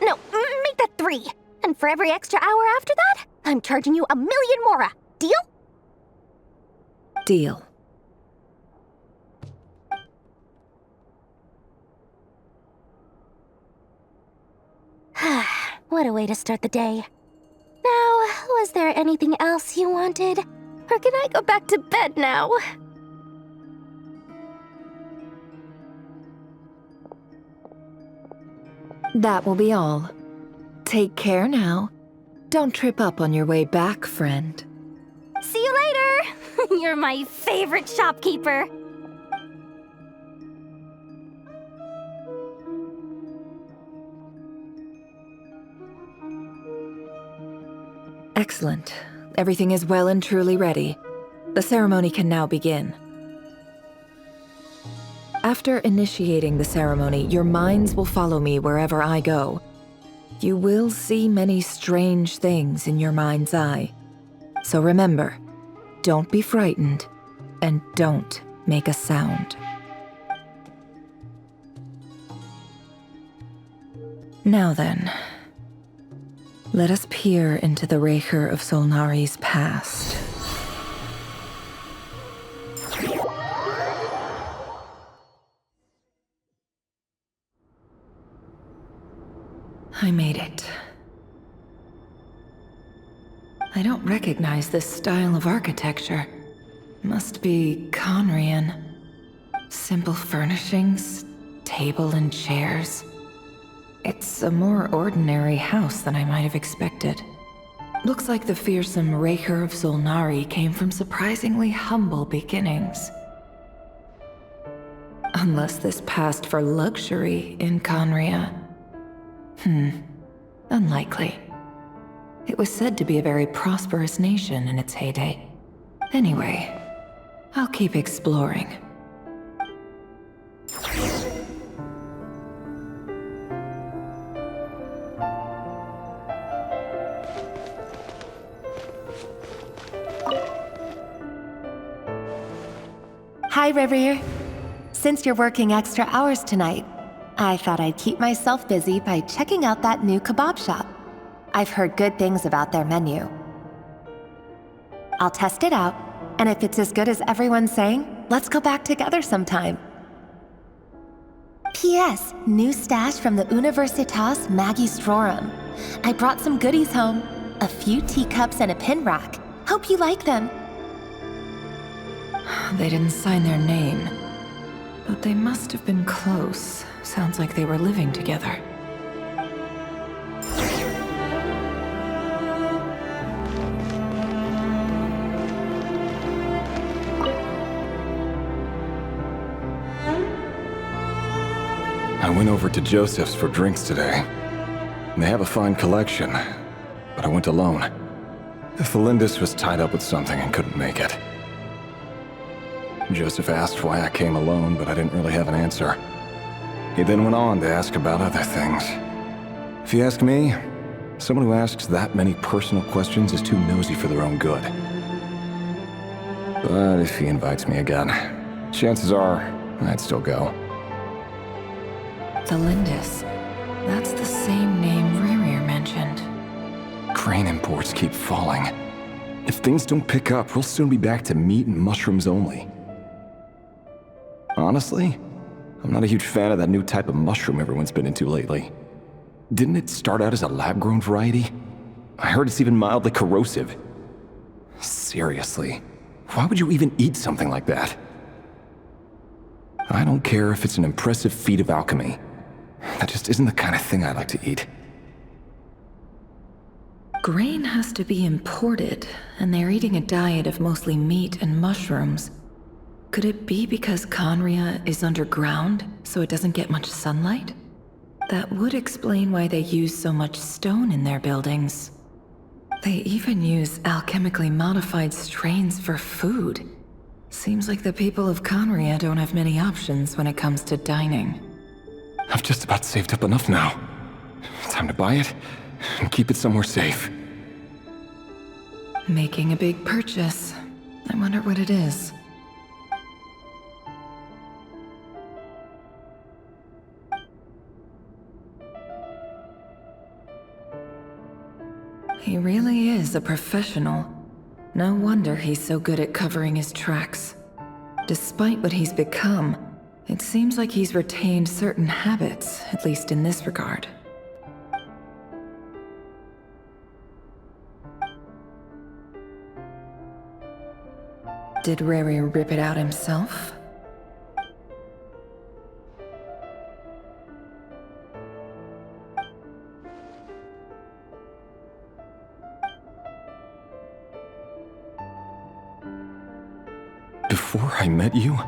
K: No, make that 3. And for every extra hour after that, I'm charging you 1,000,000 mora. Deal?
O: Deal.
K: What a way to start the day. Now, was there anything else you wanted? Or can I go back to bed now?
O: That will be all. Take care now. Don't trip up on your way back, friend.
K: See you later! You're my favorite shopkeeper.
O: Excellent. Everything is well and truly ready. The ceremony can now begin. After initiating the ceremony, your minds will follow me wherever I go. You will see many strange things in your mind's eye. So remember, don't be frightened, and don't make a sound. Now then, let us peer into the Raker of Solnari's past. I made it. I don't recognize this style of architecture. Must be Conrian. Simple furnishings, table and chairs. It's a more ordinary house than I might have expected. Looks like the fearsome Raker of Solnari came from surprisingly humble beginnings. Unless this passed for luxury in Conria. Unlikely. It was said to be a very prosperous nation in its heyday. Anyway, I'll keep exploring.
S: Hi, Reverie. Since you're working extra hours tonight, I thought I'd keep myself busy by checking out that new kebab shop. I've heard good things about their menu. I'll test it out, and if it's as good as everyone's saying, let's go back together sometime. P.S. New stash from the Universitas Magistrorum. I brought some goodies home. A few teacups and a pin rack. Hope you like them.
O: They didn't sign their name, but they must have been close. Sounds like they were living together.
T: I went over to Joseph's for drinks today. They have a fine collection, but I went alone. Felindis was tied up with something and couldn't make it. Joseph asked why I came alone, but I didn't really have an answer. He then went on to ask about other things. If you ask me, someone who asks that many personal questions is too nosy for their own good. But if he invites me again, chances are I'd still go.
O: Felindis. That's the same name Rerir mentioned.
T: Crane imports keep falling. If things don't pick up, we'll soon be back to meat and mushrooms only. Honestly, I'm not a huge fan of that new type of mushroom everyone's been into lately. Didn't it start out as a lab-grown variety? I heard it's even mildly corrosive. Seriously, why would you even eat something like that? I don't care if it's an impressive feat of alchemy. That just isn't the kind of thing I like to eat.
O: Grain has to be imported, and they're eating a diet of mostly meat and mushrooms. Could it be because Conria is underground, so it doesn't get much sunlight? That would explain why they use so much stone in their buildings. They even use alchemically modified strains for food. Seems like the people of Conria don't have many options when it comes to dining.
T: I've just about saved up enough now. Time to buy it and keep it somewhere safe.
O: Making a big purchase. I wonder what it is. He really is a professional. No wonder he's so good at covering his tracks. Despite what he's become, it seems like he's retained certain habits, at least in this regard. Did Rary rip it out himself?
T: Before I met you,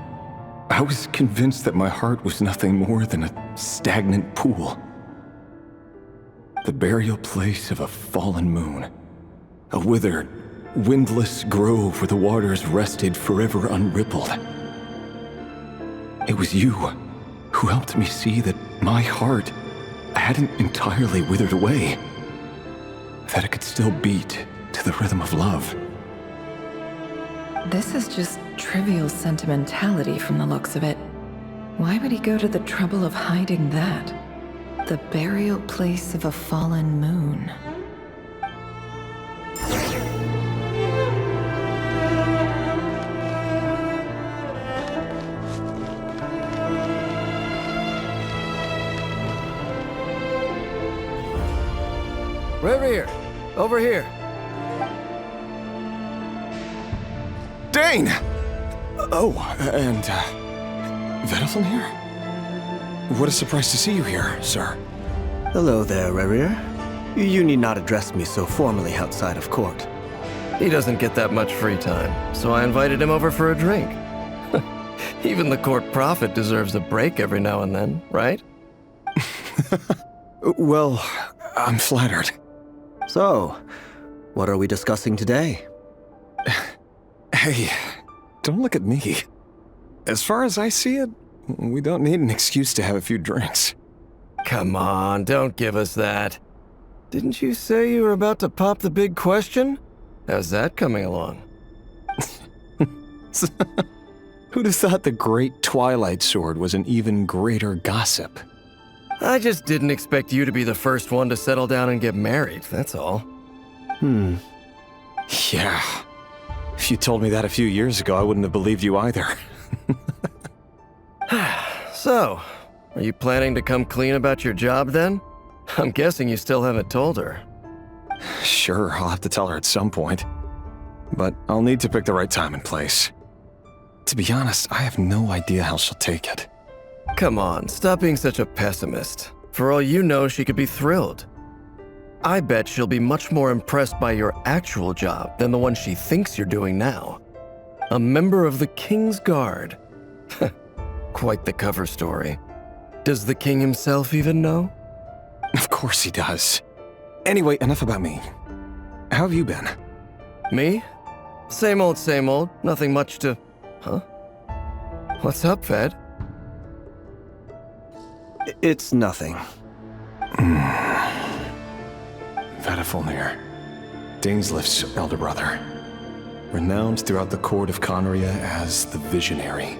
T: I was convinced that my heart was nothing more than a stagnant pool. The burial place of a fallen moon. A withered, windless grove where the waters rested forever unrippled. It was you who helped me see that my heart hadn't entirely withered away. That it could still beat to the rhythm of love.
O: This is just trivial sentimentality from the looks of it. Why would he go to the trouble of hiding that? The burial place of a fallen moon.
U: Rerir, over here.
T: Dane! Oh, and, Vediflin here? What a surprise to see you here, sir.
B: Hello there, Rerir. You need not address me so formally outside of court.
V: He doesn't get that much free time, so I invited him over for a drink. Even the court prophet deserves a break every now and then, right?
T: Well, I'm flattered.
B: So, what are we discussing today?
T: Hey, don't look at me. As far as I see it, we don't need an excuse to have a few drinks.
V: Come on, don't give us that. Didn't you say you were about to pop the big question? How's that coming along?
T: Who'd have thought the great Twilight Sword was an even greater gossip?
V: I just didn't expect you to be the first one to settle down and get married, that's all.
T: Yeah. If you told me that a few years ago, I wouldn't have believed you either.
V: So, are you planning to come clean about your job then? I'm guessing you still haven't told her.
T: Sure, I'll have to tell her at some point. But I'll need to pick the right time and place. To be honest, I have no idea how she'll take it.
V: Come on, stop being such a pessimist. For all you know, she could be thrilled. I bet she'll be much more impressed by your actual job than the one she thinks you're doing now. A member of the King's Guard. Quite the cover story. Does the king himself even know?
T: Of course he does. Anyway, enough about me. How have you been?
V: Me? Same old, nothing much to... Huh? What's up, Ved?
B: It's nothing.
T: Vediflin, Dainsleif's elder brother. Renowned throughout the court of Conria as the Visionary,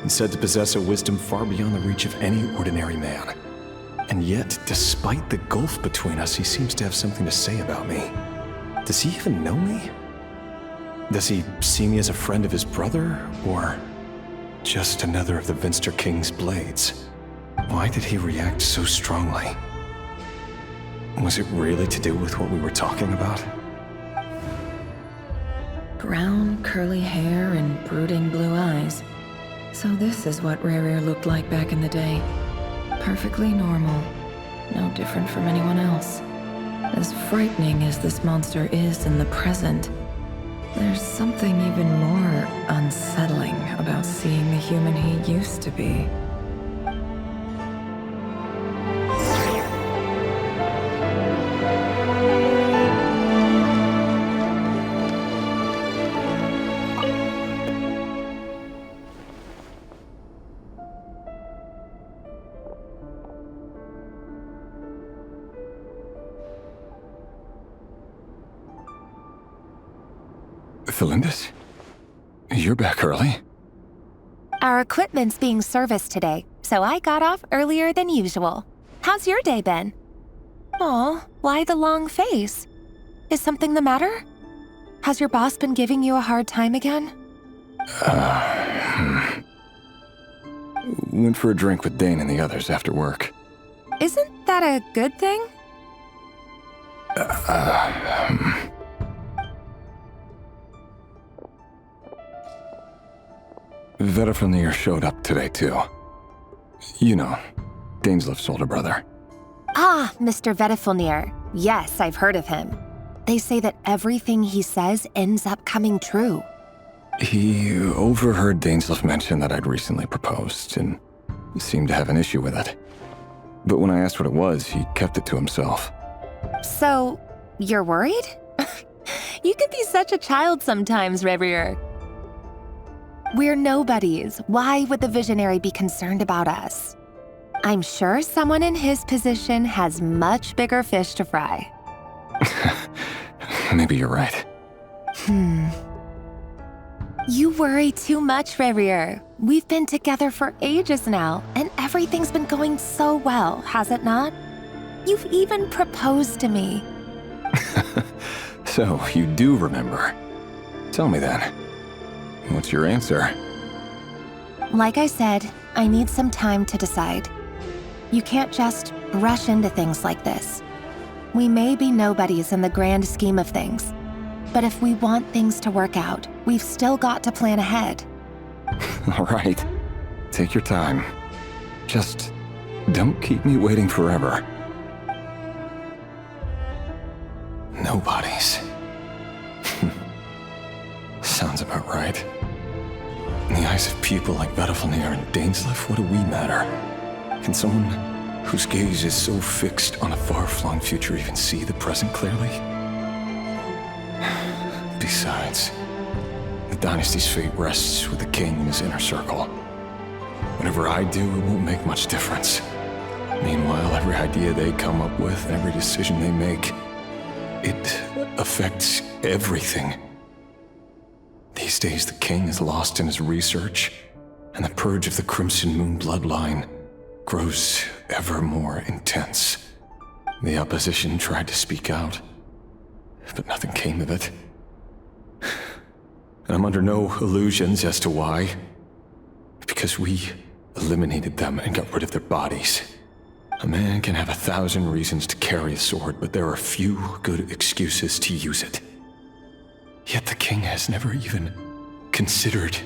T: and said to possess a wisdom far beyond the reach of any ordinary man. And yet, despite the gulf between us, he seems to have something to say about me. Does he even know me? Does he see me as a friend of his brother, or just another of the Vinster King's blades? Why did he react so strongly? Was it really to do with what we were talking about?
O: Brown, curly hair and brooding blue eyes. So this is what Rerir looked like back in the day. Perfectly normal. No different from anyone else. As frightening as this monster is in the present, there's something even more unsettling about seeing the human he used to be.
T: Felindis? You're back early?
S: Our equipment's being serviced today, so I got off earlier than usual. How's your day been? Aw, why the long face? Is something the matter? Has your boss been giving you a hard time again?
T: Went for a drink with Dane and the others after work.
S: Isn't that a good thing?
T: Vediflin showed up today, too. You know, Dainsleif's older brother.
S: Ah, Mr. Vediflin. Yes, I've heard of him. They say that everything he says ends up coming true.
T: He overheard Dainsleif mention that I'd recently proposed, and seemed to have an issue with it. But when I asked what it was, he kept it to himself.
S: So, you're worried? You can be such a child sometimes, Rerir. We're nobodies. Why would the Visionary be concerned about us? I'm sure someone in his position has much bigger fish to fry.
T: Maybe you're right.
S: You worry too much, Rerir. We've been together for ages now, and everything's been going so well, has it not? You've even proposed to me.
T: So, you do remember. Tell me then. What's your answer?
S: Like I said, I need some time to decide. You can't just rush into things like this. We may be nobodies in the grand scheme of things, but if we want things to work out, we've still got to plan ahead.
T: All right. Take your time. Just don't keep me waiting forever. Nobody's. Sounds about right. In the eyes of people like Vedalfnir and Dainsleif, what do we matter? Can someone whose gaze is so fixed on a far-flung future even see the present clearly? Besides, the dynasty's fate rests with the king and his inner circle. Whatever I do, it won't make much difference. Meanwhile, every idea they come up with, every decision they make, it affects everything. These days, the king is lost in his research, and the purge of the Crimson Moon bloodline grows ever more intense. The opposition tried to speak out, but nothing came of it. And I'm under no illusions as to why. Because we eliminated them and got rid of their bodies. A man can have 1,000 reasons to carry a sword, but there are few good excuses to use it. Yet the king has never even considered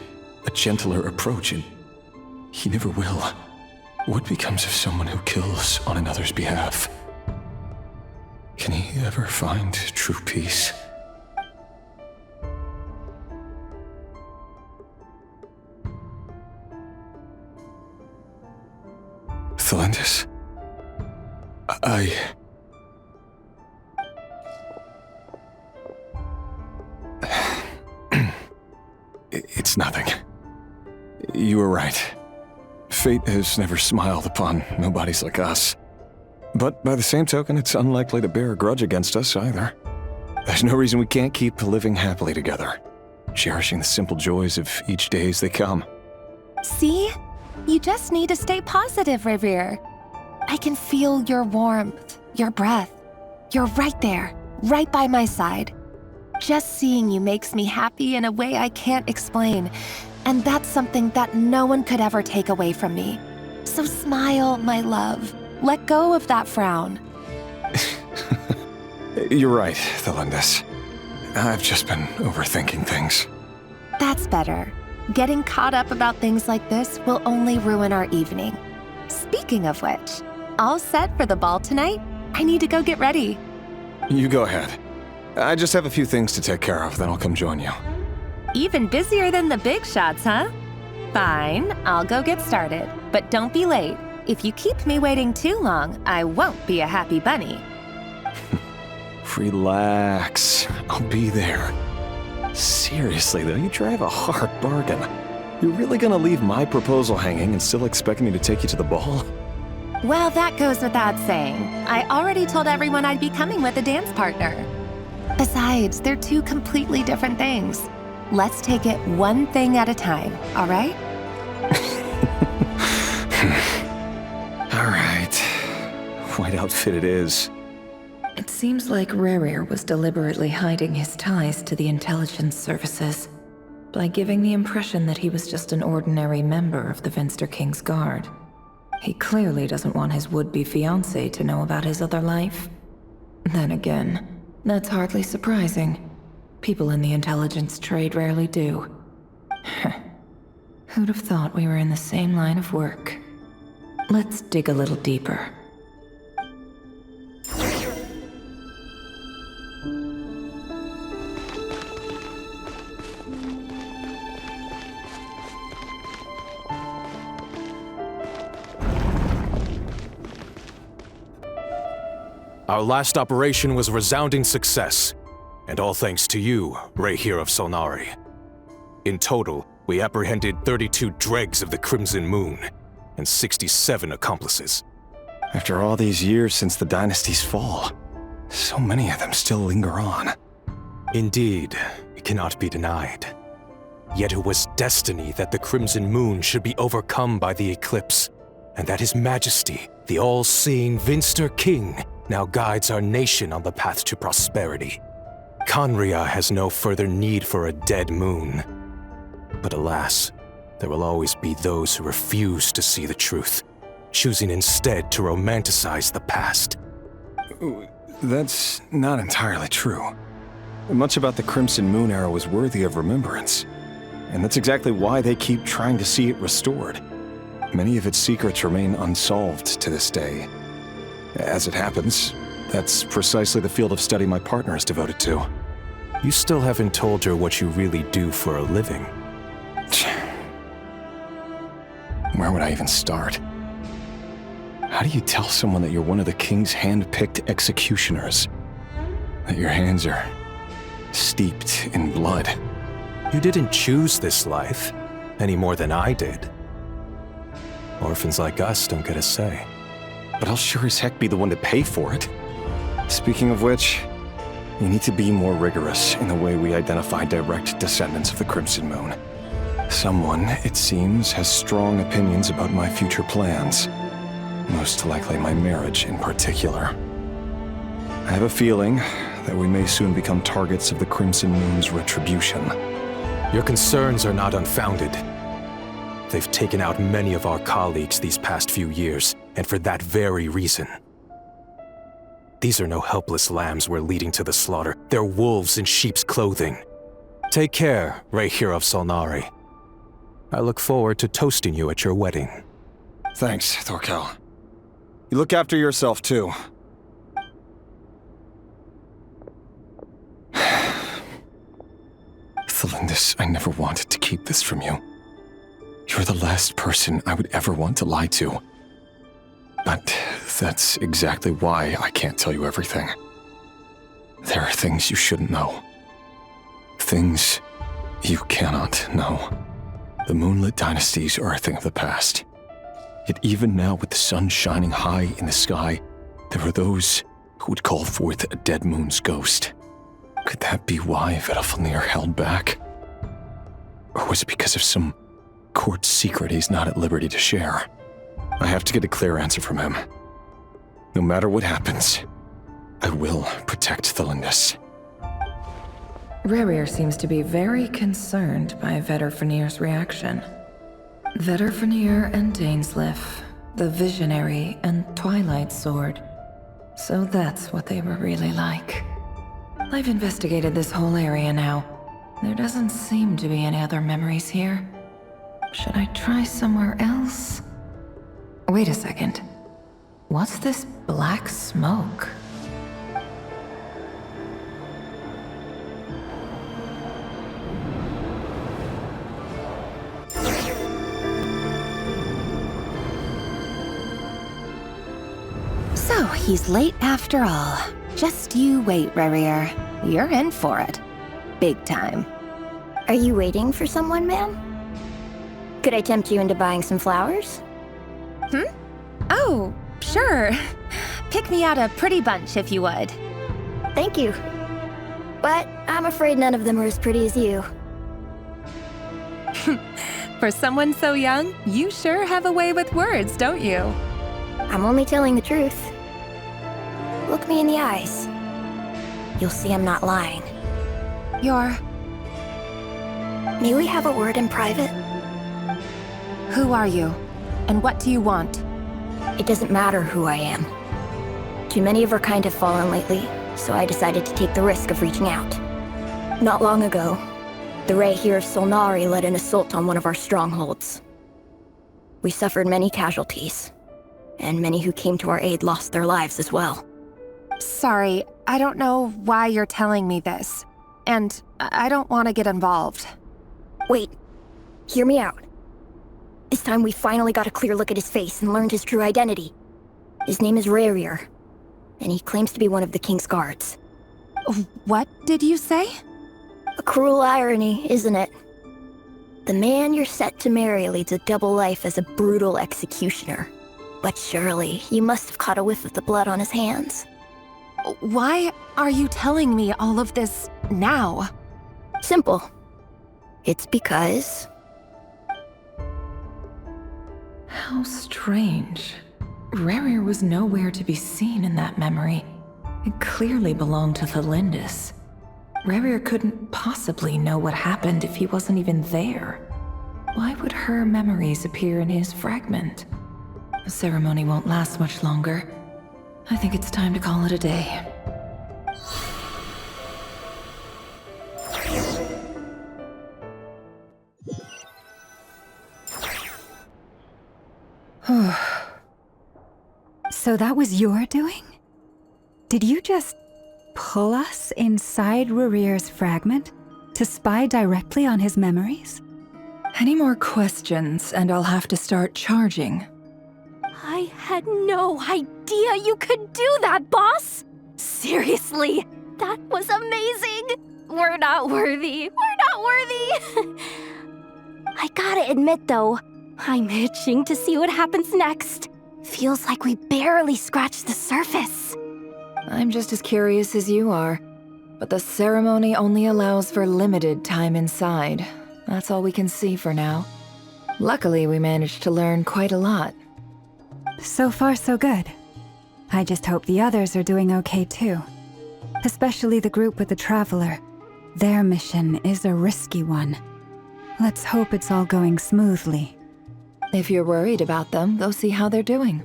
T: a gentler approach, and he never will. What becomes of someone who kills on another's behalf? Can he ever find true peace? Thelendis, It's nothing. You were right. Fate has never smiled upon nobodies like us. But by the same token, it's unlikely to bear a grudge against us either. There's no reason we can't keep living happily together, cherishing the simple joys of each day as they come.
S: See? You just need to stay positive, Revere. I can feel your warmth, your breath. You're right there, right by my side. Just seeing you makes me happy in a way I can't explain, and that's something that no one could ever take away from me. So smile, my love. Let go of that frown.
T: You're right, Thelendis. I've just been overthinking things.
S: That's better. Getting caught up about things like this will only ruin our evening. Speaking of which, all set for the ball tonight? I need to go get ready.
T: You go ahead. I just have a few things to take care of, then I'll come join you.
S: Even busier than the big shots, huh? Fine, I'll go get started. But don't be late. If you keep me waiting too long, I won't be a happy bunny.
T: Relax. I'll be there. Seriously, though, you drive a hard bargain. You're really gonna leave my proposal hanging and still expect me to take you to the ball?
S: Well, that goes without saying. I already told everyone I'd be coming with a dance partner. Besides, they're two completely different things. Let's take it one thing at a time, all right?
T: All right. White outfit it is.
O: It seems like Rerir was deliberately hiding his ties to the intelligence services by giving the impression that he was just an ordinary member of the Venster King's Guard. He clearly doesn't want his would-be fiancée to know about his other life. Then again, that's hardly surprising. People in the intelligence trade rarely do. Who'd have thought we were in the same line of work? Let's dig a little deeper.
E: Our last operation was a resounding success, and all thanks to you, Rehir of Solnari. In total, we apprehended 32 dregs of the Crimson Moon, and 67 accomplices.
T: After all these years since the dynasty's fall, so many of them still linger on.
E: Indeed, it cannot be denied. Yet it was destiny that the Crimson Moon should be overcome by the eclipse, and that His Majesty, the all-seeing Venster King, now guides our nation on the path to prosperity. Khaenri'ah has no further need for a dead moon. But alas, there will always be those who refuse to see the truth, choosing instead to romanticize the past.
T: That's not entirely true. Much about the Crimson Moon era was worthy of remembrance. and that's exactly why they keep trying to see it restored. Many of its secrets remain unsolved to this day. As it happens, that's precisely the field of study my partner is devoted to.
E: You still haven't told her what you really do for a living.
T: Where would I even start? How do you tell someone that you're one of the king's hand-picked executioners? That your hands are steeped in blood?
E: You didn't choose this life, any more than I did. Orphans like us don't get a say.
T: But I'll sure as heck be the one to pay for it. Speaking of which, we need to be more rigorous in the way we identify direct descendants of the Crimson Moon. Someone, it seems, has strong opinions about my future plans. Most likely my marriage in particular. I have a feeling that we may soon become targets of the Crimson Moon's retribution.
E: Your concerns are not unfounded. They've taken out many of our colleagues these past few years, and for that very reason. These are no helpless lambs we're leading to the slaughter. They're wolves in sheep's clothing. Take care, Rahier of Solnari. I look forward to toasting you at your wedding.
T: Thanks, Thorkel. You look after yourself, too. Thelindis, I never wanted to keep this from you. You're the last person I would ever want to lie to. But that's exactly why I can't tell you everything. There are things you shouldn't know. Things you cannot know. The moonlit dynasties are a thing of the past. Yet even now, with the sun shining high in the sky, there are those who would call forth a dead moon's ghost. Could that be why Vedalfnir held back? Or was it because of some court secret he's not at liberty to share? I have to get a clear answer from him. No matter what happens, I will protect Thelindis.
O: Rarir seems to be very concerned by Vedalfnir's reaction. Vedalfnir and Dainsleif, the Visionary and Twilight Sword. So that's what they were really like. I've investigated this whole area now. There doesn't seem to be any other memories here. Should I try somewhere else? Wait a second. What's this black smoke?
S: So, he's late after all. Just you wait, Rarir. You're in for it. Big time.
K: Are you waiting for someone, ma'am? Could I tempt you into buying some flowers?
S: Oh, sure. Pick me out a pretty bunch if you would.
K: Thank you. But I'm afraid none of them are as pretty as you.
S: For someone so young, you sure have a way with words, don't you?
K: I'm only telling the truth. Look me in the eyes. You'll see I'm not lying. May we have a word in private?
S: Who are you? And what do you want?
K: It doesn't matter who I am. Too many of our kind have fallen lately, so I decided to take the risk of reaching out. Not long ago, the Rahier of Solnari led an assault on one of our strongholds. We suffered many casualties, and many who came to our aid lost their lives as well.
S: Sorry, I don't know why you're telling me this. And I don't want to get involved.
K: Wait, hear me out. This time we finally got a clear look at his face and learned his true identity. His name is Rarir, and he claims to be one of the King's guards.
S: What did you say?
K: A cruel irony, isn't it? The man you're set to marry leads a double life as a brutal executioner. But surely, you must have caught a whiff of the blood on his hands.
S: Why are you telling me all of this now?
K: Simple. It's because...
O: How strange. Rarir was nowhere to be seen in that memory. It clearly belonged to Thelindis. Rarir couldn't possibly know what happened if he wasn't even there. Why would her memories appear in his fragment? The ceremony won't last much longer. I think it's time to call it a day.
I: So that was your doing? Did you just pull us inside Rarir's fragment to spy directly on his memories?
O: Any more questions, and I'll have to start charging.
K: I had no idea you could do that, boss! Seriously, that was amazing! We're not worthy. We're not worthy! I gotta admit, though, I'm itching to see what happens next. Feels like we barely scratched the surface.
O: I'm just as curious as you are, but the ceremony only allows for limited time inside. That's all we can see for now. Luckily, we managed to learn quite a lot.
I: So far, so good. I just hope the others are doing okay too. Especially the group with the Traveler. Their mission is a risky one. Let's hope it's all going smoothly.
O: If you're worried about them, go see how they're doing.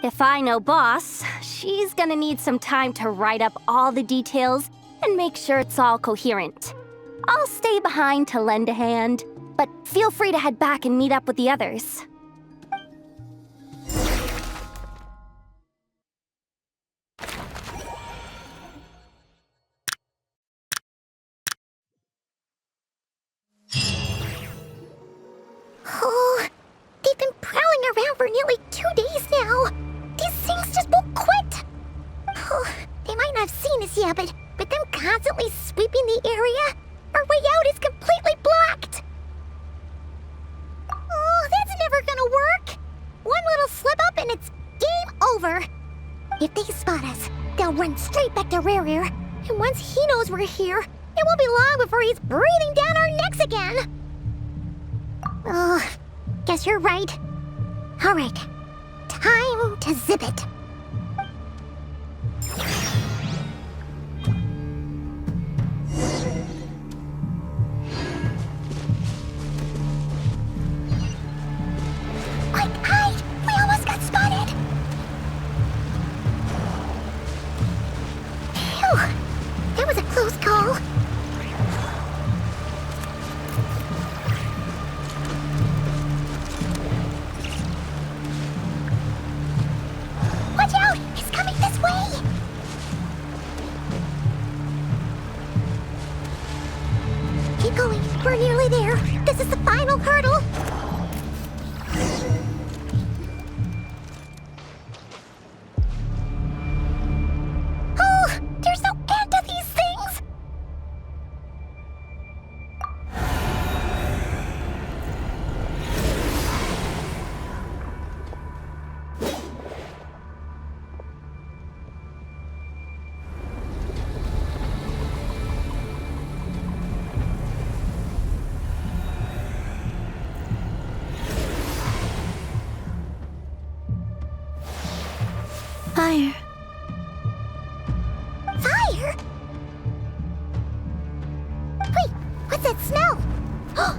K: If I know Boss, she's gonna need some time to write up all the details and make sure it's all coherent. I'll stay behind to lend a hand, but feel free to head back and meet up with the others.
C: Oh, they've been prowling around for nearly 2 days now. These things just won't quit. Oh, they might not have seen us yet, but them constantly sweeping the area, our way out is completely blocked. Oh, that's never gonna work. One little slip up and it's game over. If they spot us, they'll run straight back to Rarir. And once he knows we're here, it won't be long before he's breathing down our necks again. Oh, guess you're right. All right, time to zip it. We almost got spotted. Phew, that was a close call. Watch out! He's coming this way! Keep going. We're nearly there. This is the final hurdle. Oh, there's no end to these things! Fire. Fire? Wait, what's that smell? Oh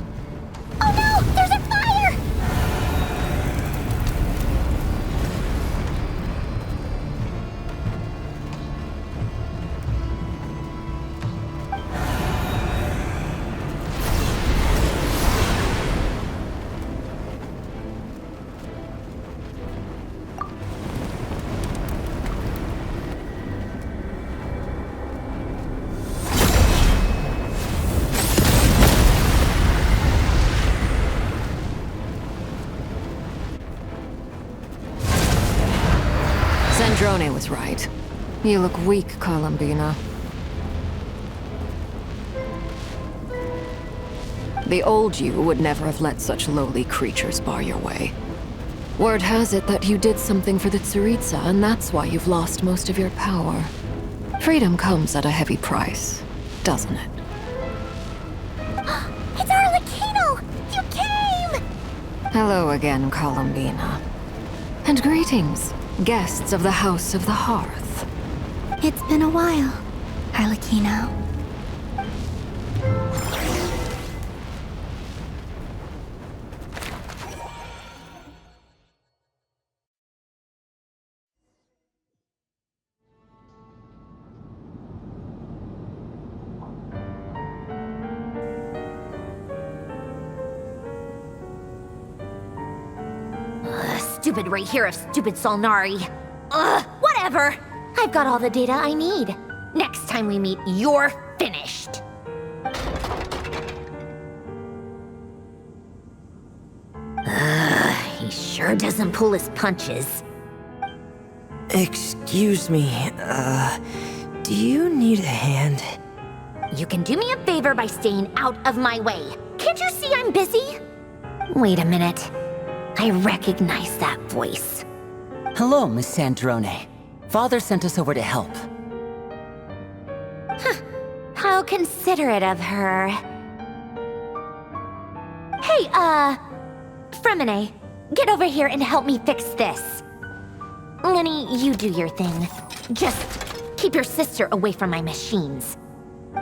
C: no, there's a fire!
A: Drone was right. You look weak, Columbina. The old you would never have let such lowly creatures bar your way. Word has it that you did something for the Tsaritsa, and that's why you've lost most of your power. Freedom comes at a heavy price, doesn't it?
C: It's Arlecchino! You came!
A: Hello again, Columbina. And greetings, guests of the House of the Hearth.
C: It's been a while, Arlecchino.
Q: stupid Rahere of stupid Solnari. Ugh, whatever. I've got all the data I need. Next time we meet, you're finished. He sure doesn't pull his punches.
D: Excuse me, do you need a hand?
Q: You can do me a favor by staying out of my way. Can't you see I'm busy? Wait a minute. I recognize that voice.
G: Hello, Miss Sandrone. Father sent us over to help.
Q: Huh. How considerate of her. Hey, Fremine, get over here and help me fix this. Lenny, you do your thing. Just keep your sister away from my machines.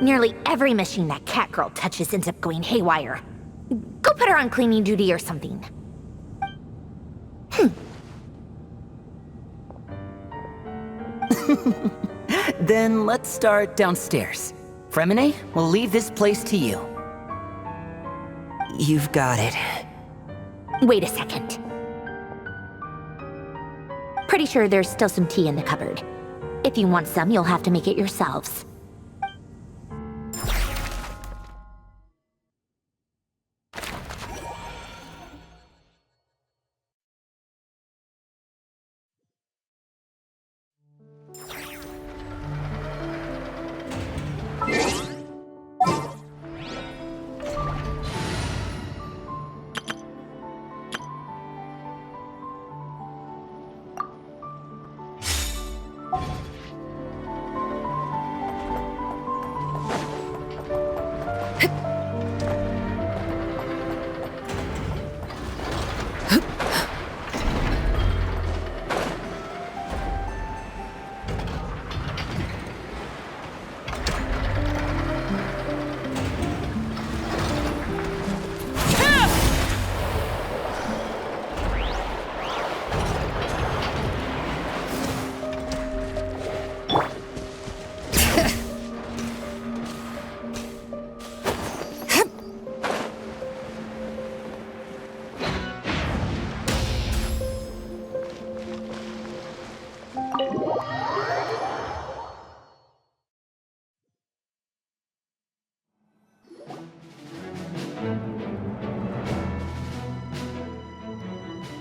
Q: Nearly every machine that cat girl touches ends up going haywire. Go put her on cleaning duty or something.
G: Then let's start downstairs. Fremine, we'll leave this place to you.
D: You've got it.
Q: Wait a second. Pretty sure there's still some tea in the cupboard. If you want some, you'll have to make it yourselves.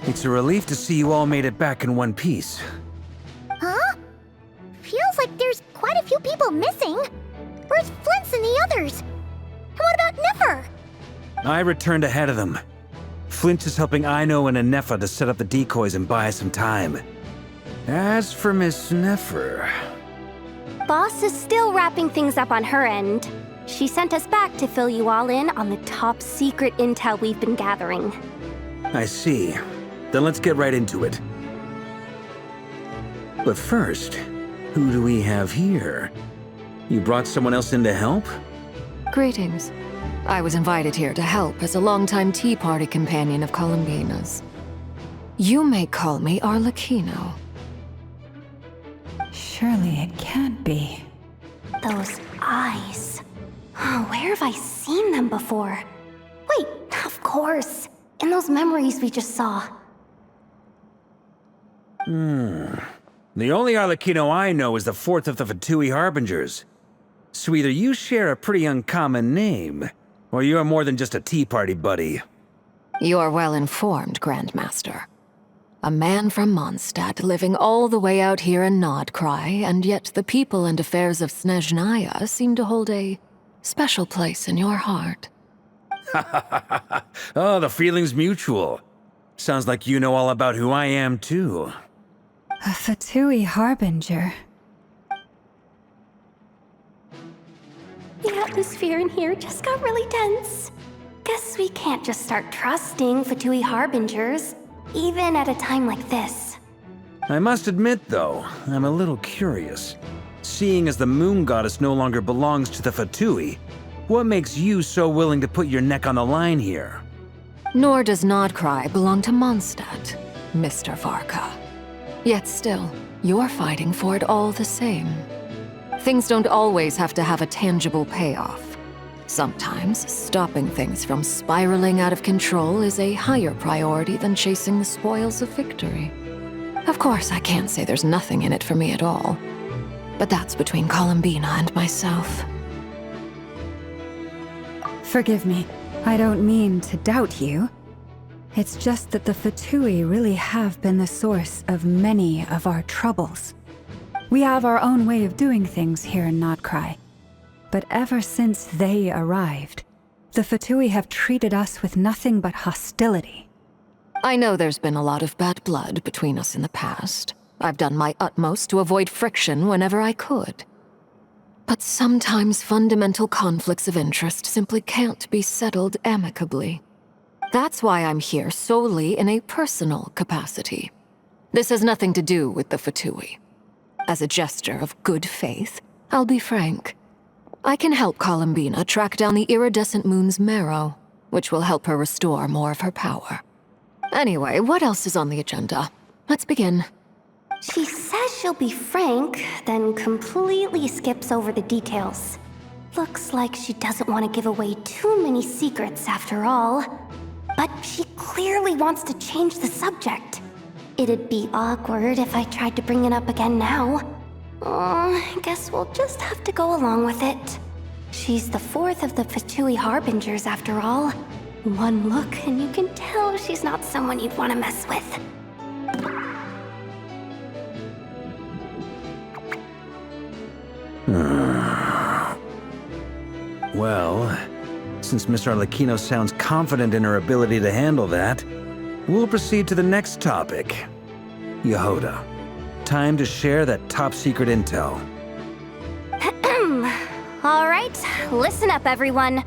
H: It's a relief to see you all made it back in one piece.
C: Huh? Feels like there's quite a few people missing. Where's Flint's and the others? And what about Nefer?
H: I returned ahead of them. Flint is helping Ino and Nefer to set up the decoys and buy us some time. As for Miss Nefer...
K: Boss is still wrapping things up on her end. She sent us back to fill you all in on the top secret intel we've been gathering.
H: I see. Then let's get right into it. But first, who do we have here? You brought someone else in to help?
A: Greetings. I was invited here to help as a longtime Tea Party companion of Columbina's. You may call me Arlecchino.
I: Surely it can't be.
K: Those eyes. Where have I seen them before? Wait, of course. In those memories we just saw.
H: The only Arlecchino I know is the fourth of the Fatui Harbingers. So either you share a pretty uncommon name, or you're more than just a Tea Party buddy.
A: You're well informed, Grandmaster. A man from Mondstadt living all the way out here in nodkrai, and yet the people and affairs of Snezhnaya seem to hold a special place in your heart.
H: Oh, the feeling's mutual. Sounds like you know all about who I am, too.
I: A Fatui Harbinger.
K: The atmosphere in here just got really tense. Guess we can't just start trusting Fatui Harbingers, even at a time like this.
H: I must admit, though, I'm a little curious. Seeing as the moon goddess no longer belongs to the Fatui, what makes you so willing to put your neck on the line here?
A: Nor does nodkrai belong to Mondstadt, Mr. Varka. Yet still, you're fighting for it all the same. Things don't always have to have a tangible payoff. Sometimes, stopping things from spiraling out of control is a higher priority than chasing the spoils of victory. Of course, I can't say there's nothing in it for me at all. But that's between Columbina and myself.
I: Forgive me. I don't mean to doubt you. It's just that the Fatui really have been the source of many of our troubles. We have our own way of doing things here in nodkrai. But ever since they arrived, the Fatui have treated us with nothing but hostility.
A: I know there's been a lot of bad blood between us in the past. I've done my utmost to avoid friction whenever I could. But sometimes fundamental conflicts of interest simply can't be settled amicably. That's why I'm here solely in a personal capacity. This has nothing to do with the Fatui. As a gesture of good faith, I'll be frank. I can help Columbina track down the iridescent moon's marrow, which will help her restore more of her power. Anyway, what else is on the agenda? Let's begin.
K: She says she'll be frank, then completely skips over the details. Looks like she doesn't want to give away too many secrets after all. But she clearly wants to change the subject. It'd be awkward if I tried to bring it up again now. I guess we'll just have to go along with it. She's the fourth of the Fatui Harbingers after all. One look and you can tell she's not someone you'd want to mess with.
H: Well, since Miss Arlecchino sounds confident in her ability to handle that, we'll proceed to the next topic. Yehuda, time to share that top-secret intel.
K: All right, listen up, everyone.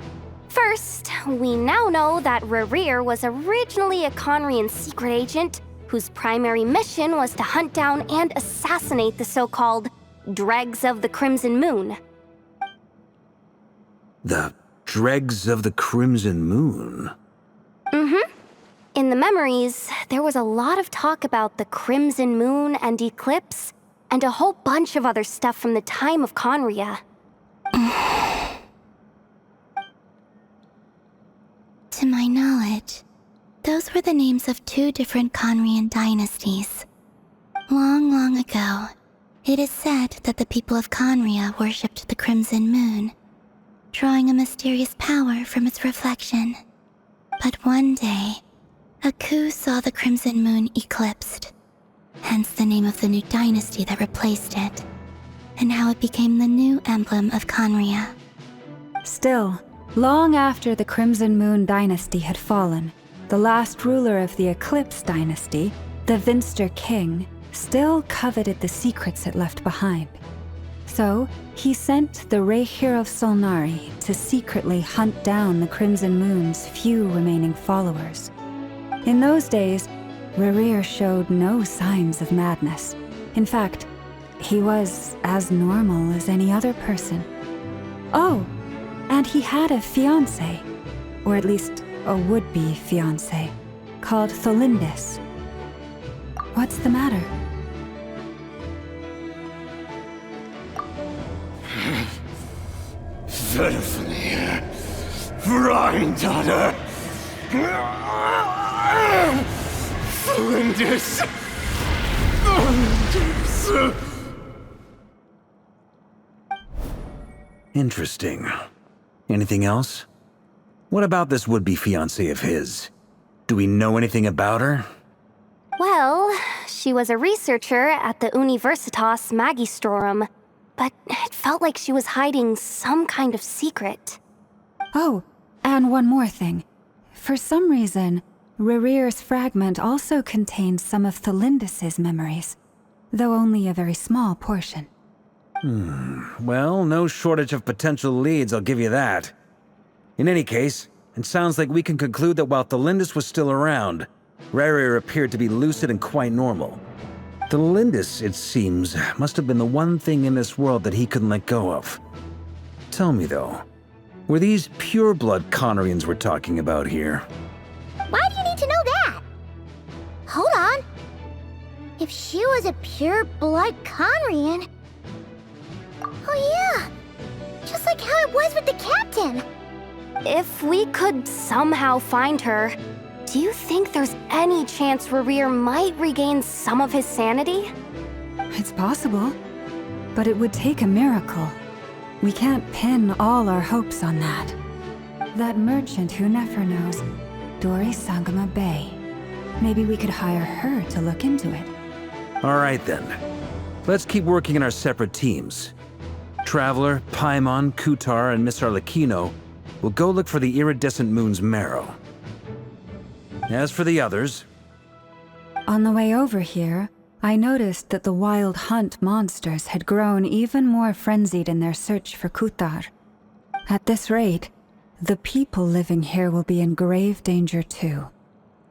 K: First, we now know that Rerir was originally a Conrian secret agent whose primary mission was to hunt down and assassinate the so-called Dregs of the Crimson Moon.
H: The Dregs of the Crimson Moon?
K: Mm-hmm. In the memories, there was a lot of talk about the Crimson Moon and Eclipse, and a whole bunch of other stuff from the time of Conria.
C: To my knowledge, those were the names of two different Conrian dynasties. Long, long ago, it is said that the people of Conria worshipped the Crimson Moon, drawing a mysterious power from its reflection. But one day, a coup saw the Crimson Moon eclipsed, hence the name of the new dynasty that replaced it, and how it became the new emblem of Conria.
I: Still, long after the Crimson Moon dynasty had fallen, the last ruler of the Eclipse dynasty, the Vinster King, still coveted the secrets it left behind. So, he sent the Rehir of Solnari to secretly hunt down the Crimson Moon's few remaining followers. In those days, Rerir showed no signs of madness. In fact, he was as normal as any other person. Oh, and he had a fiancé, or at least a would-be fiancé, called Tholindis. What's the matter?
F: Verfnir, Freindaughter, Tholindis.
H: Interesting. Anything else? What about this would-be fiancé of his? Do we know anything about her?
K: Well, she was a researcher at the Universitas Magistrorum, but it felt like she was hiding some kind of secret.
I: Oh, and one more thing. For some reason, Rerir's fragment also contained some of Tholindis' memories, though only a very small portion.
H: Well, no shortage of potential leads, I'll give you that. In any case, it sounds like we can conclude that while Tholindis was still around, Rerir appeared to be lucid and quite normal. Tholindis, it seems, must have been the one thing in this world that he couldn't let go of. Tell me though, were these pure-blood Conrians we're talking about here?
C: Why do you need to know that? Hold on. If she was a pure-blood Conrian... Oh yeah! Just like how it was with the captain!
K: If we could somehow find her, do you think there's any chance Rerir might regain some of his sanity?
I: It's possible, but it would take a miracle. We can't pin all our hopes on that. That merchant who nefer knows, Dori Sangama Bay. Maybe we could hire her to look into it.
H: All right then. Let's keep working in our separate teams. Traveler, Paimon, Kutar, and Miss Arlecchino will go look for the iridescent moon's marrow. As for the others...
I: On the way over here, I noticed that the wild hunt monsters had grown even more frenzied in their search for Kutar. At this rate, the people living here will be in grave danger too.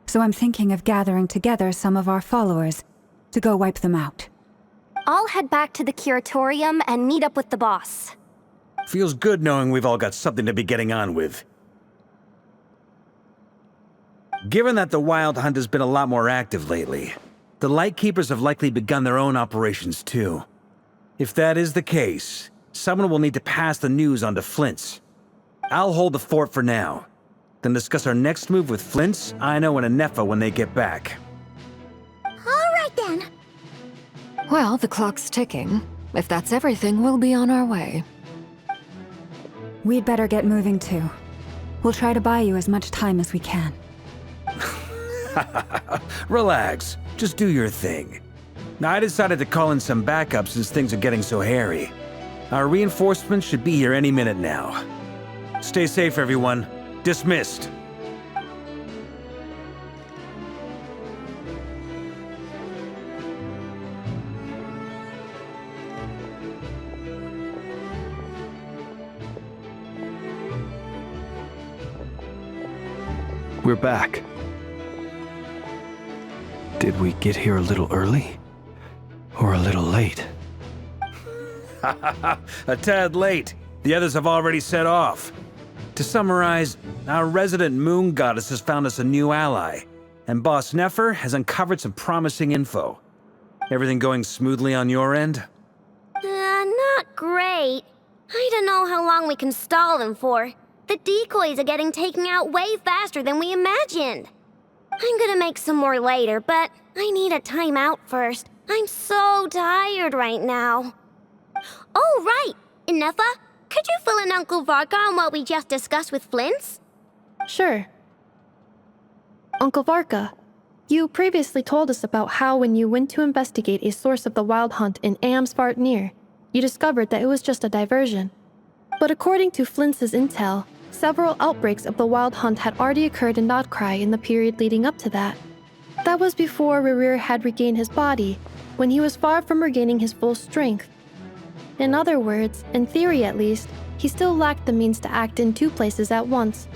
I: So I'm thinking of gathering together some of our followers to go wipe them out.
K: I'll head back to the curatorium and meet up with the boss.
H: Feels good knowing we've all got something to be getting on with. Given that the Wild Hunt has been a lot more active lately, the Lightkeepers have likely begun their own operations too. If that is the case, someone will need to pass the news on to Flint's. I'll hold the fort for now, then discuss our next move with Flint's, Aino, and Nefer when they get back.
C: All right then.
A: Well, the clock's ticking. If that's everything, we'll be on our way.
I: We'd better get moving too. We'll try to buy you as much time as we can.
H: Relax. Just do your thing. I decided to call in some backup since things are getting so hairy. Our reinforcements should be here any minute now. Stay safe, everyone. Dismissed.
J: We're back. Did we get here a little early? Or a little late?
H: A tad late. The others have already set off. To summarize, our resident moon goddess has found us a new ally, and Boss Nefer has uncovered some promising info. Everything going smoothly on your end?
L: Not great. I don't know how long we can stall them for. The decoys are getting taken out way faster than we imagined. I'm gonna make some more later, but I need a timeout first. I'm so tired right now. Oh, right! Nefer, could you fill in Uncle Varka on what we just discussed with Flint's?
F: Sure. Uncle Varka, you previously told us about how when you went to investigate a source of the Wild Hunt in Amsvartnir, you discovered that it was just a diversion. But according to Flint's intel, several outbreaks of the Wild Hunt had already occurred in nodkrai in the period leading up to that. That was before Rerir had regained his body, when he was far from regaining his full strength. In other words, in theory at least, he still lacked the means to act in two places at once.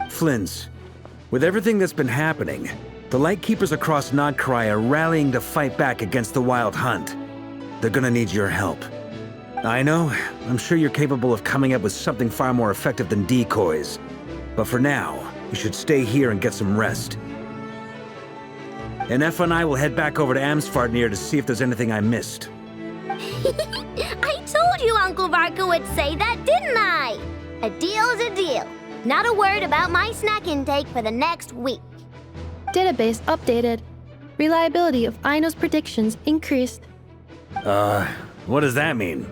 H: Flint's, with everything that's been happening, the Lightkeepers across nodkrai are rallying to fight back against the Wild Hunt. They're gonna need your help. I know, I'm sure you're capable of coming up with something far more effective than decoys. But for now, you should stay here and get some rest. And Nefer and I will head back over to Amsvartnir to see if there's anything I missed.
L: I told you Uncle Varka would say that, didn't I? A deal's a deal. Not a word about my snack intake for the next week.
F: Database updated. Reliability of Aino's predictions increased.
H: What does that mean?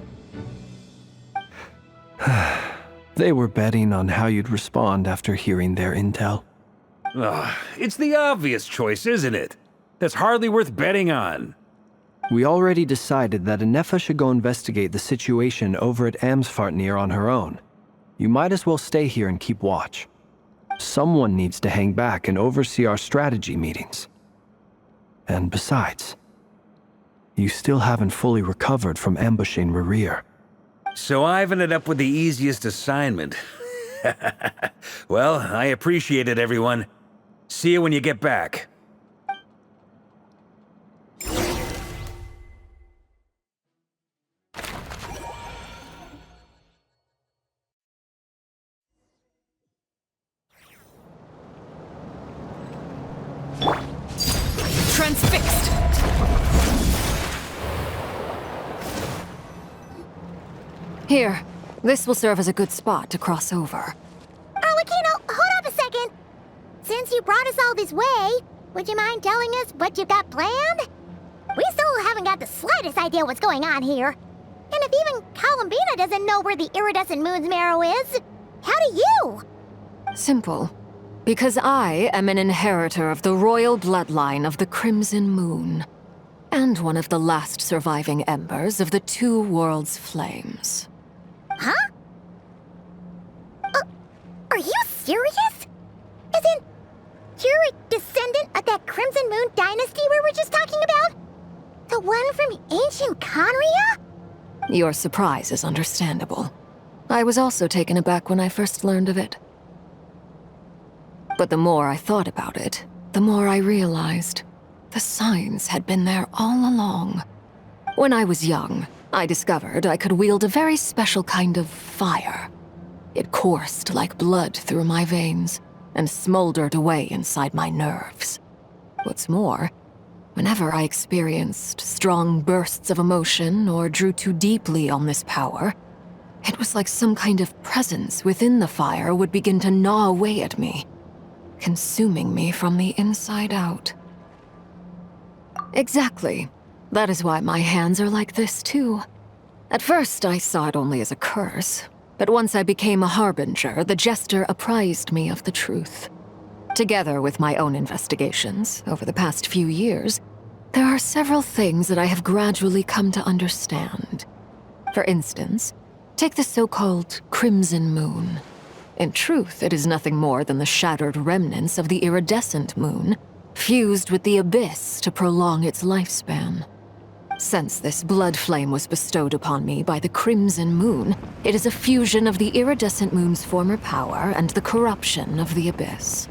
J: They were betting on how you'd respond after hearing their intel.
H: It's the obvious choice, isn't it? That's hardly worth betting on.
J: We already decided that Nefer should go investigate the situation over at Amsvartnir on her own. You might as well stay here and keep watch. Someone needs to hang back and oversee our strategy meetings. And besides, you still haven't fully recovered from ambushing Rerir.
H: So I've ended up with the easiest assignment. Well, I appreciate it, everyone. See you when you get back.
A: Transfixed! Here, This will serve as a good spot to cross over.
C: Arlecchino, hold up a second. Since you brought us all this way, would you mind telling us what you got planned? We still haven't got the slightest idea what's going on here. And if even Columbina doesn't know where the iridescent moon's marrow is, how do you?
A: Simple. Because I am an inheritor of the royal bloodline of the Crimson Moon, and one of the last surviving embers of the Two Worlds' flames.
C: Huh? Are you serious? As in, you're a descendant of that Crimson Moon dynasty we were just talking about? The one from ancient Conria?
A: Your surprise is understandable. I was also taken aback when I first learned of it. But the more I thought about it, the more I realized the signs had been there all along. When I was young, I discovered I could wield a very special kind of fire. It coursed like blood through my veins and smoldered away inside my nerves. What's more, whenever I experienced strong bursts of emotion or drew too deeply on this power, it was like some kind of presence within the fire would begin to gnaw away at me, consuming me from the inside out. Exactly. That is why my hands are like this, too. At first, I saw it only as a curse, but once I became a harbinger, the jester apprised me of the truth. Together with my own investigations over the past few years, there are several things that I have gradually come to understand. For instance, take the so-called Crimson Moon. In truth, it is nothing more than the shattered remnants of the iridescent moon, fused with the abyss to prolong its lifespan. Since this blood flame was bestowed upon me by the Crimson Moon, it is a fusion of the iridescent moon's former power and the corruption of the abyss.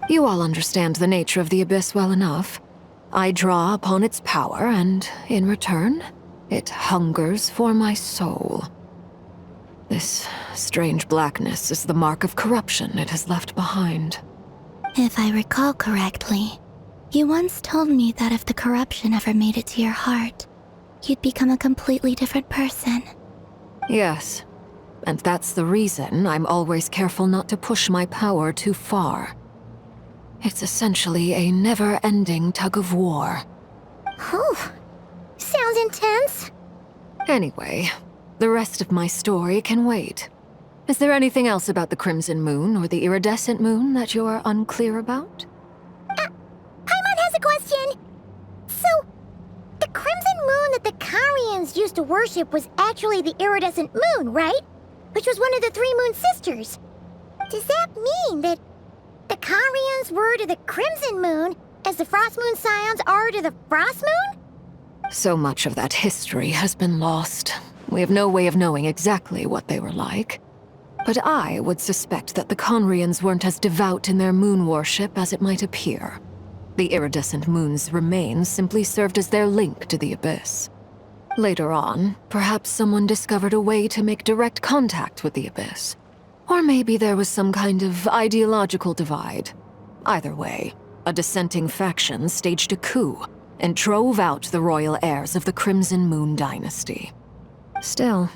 A: You all understand the nature of the abyss well enough. I draw upon its power, and in return, it hungers for my soul. This strange blackness is the mark of corruption it has left behind.
M: If I recall correctly, you once told me that if the corruption ever made it to your heart, you'd become a completely different person.
A: Yes, and that's the reason I'm always careful not to push my power too far. It's essentially a never-ending tug-of-war.
C: Whew. Sounds intense.
A: Anyway, the rest of my story can wait. Is there anything else about the Crimson Moon or the Iridescent Moon that you're unclear about?
C: Paimon has a question. So, the Crimson Moon that the Carians used to worship was actually the Iridescent Moon, right? Which was one of the three Moon Sisters. Does that mean that the Carians were to the Crimson Moon as the Frost Moon Scions are to the Frost Moon?
A: So much of that history has been lost. We have no way of knowing exactly what they were like. But I would suspect that the Conrians weren't as devout in their moon worship as it might appear. The iridescent moon's remains simply served as their link to the abyss. Later on, perhaps someone discovered a way to make direct contact with the abyss. Or maybe there was some kind of ideological divide. Either way, a dissenting faction staged a coup and drove out the royal heirs of the Crimson Moon dynasty. Still,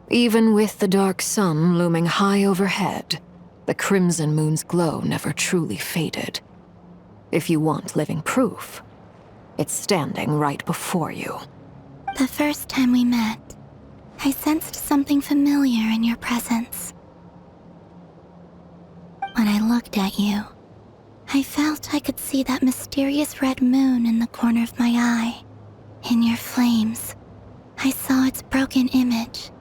A: even with the dark sun looming high overhead, the Crimson Moon's glow never truly faded. If you want living proof, it's standing right before you.
M: The first time we met, I sensed something familiar in your presence. When I looked at you, I felt I could see that mysterious red moon in the corner of my eye. In your flames, I saw its broken image,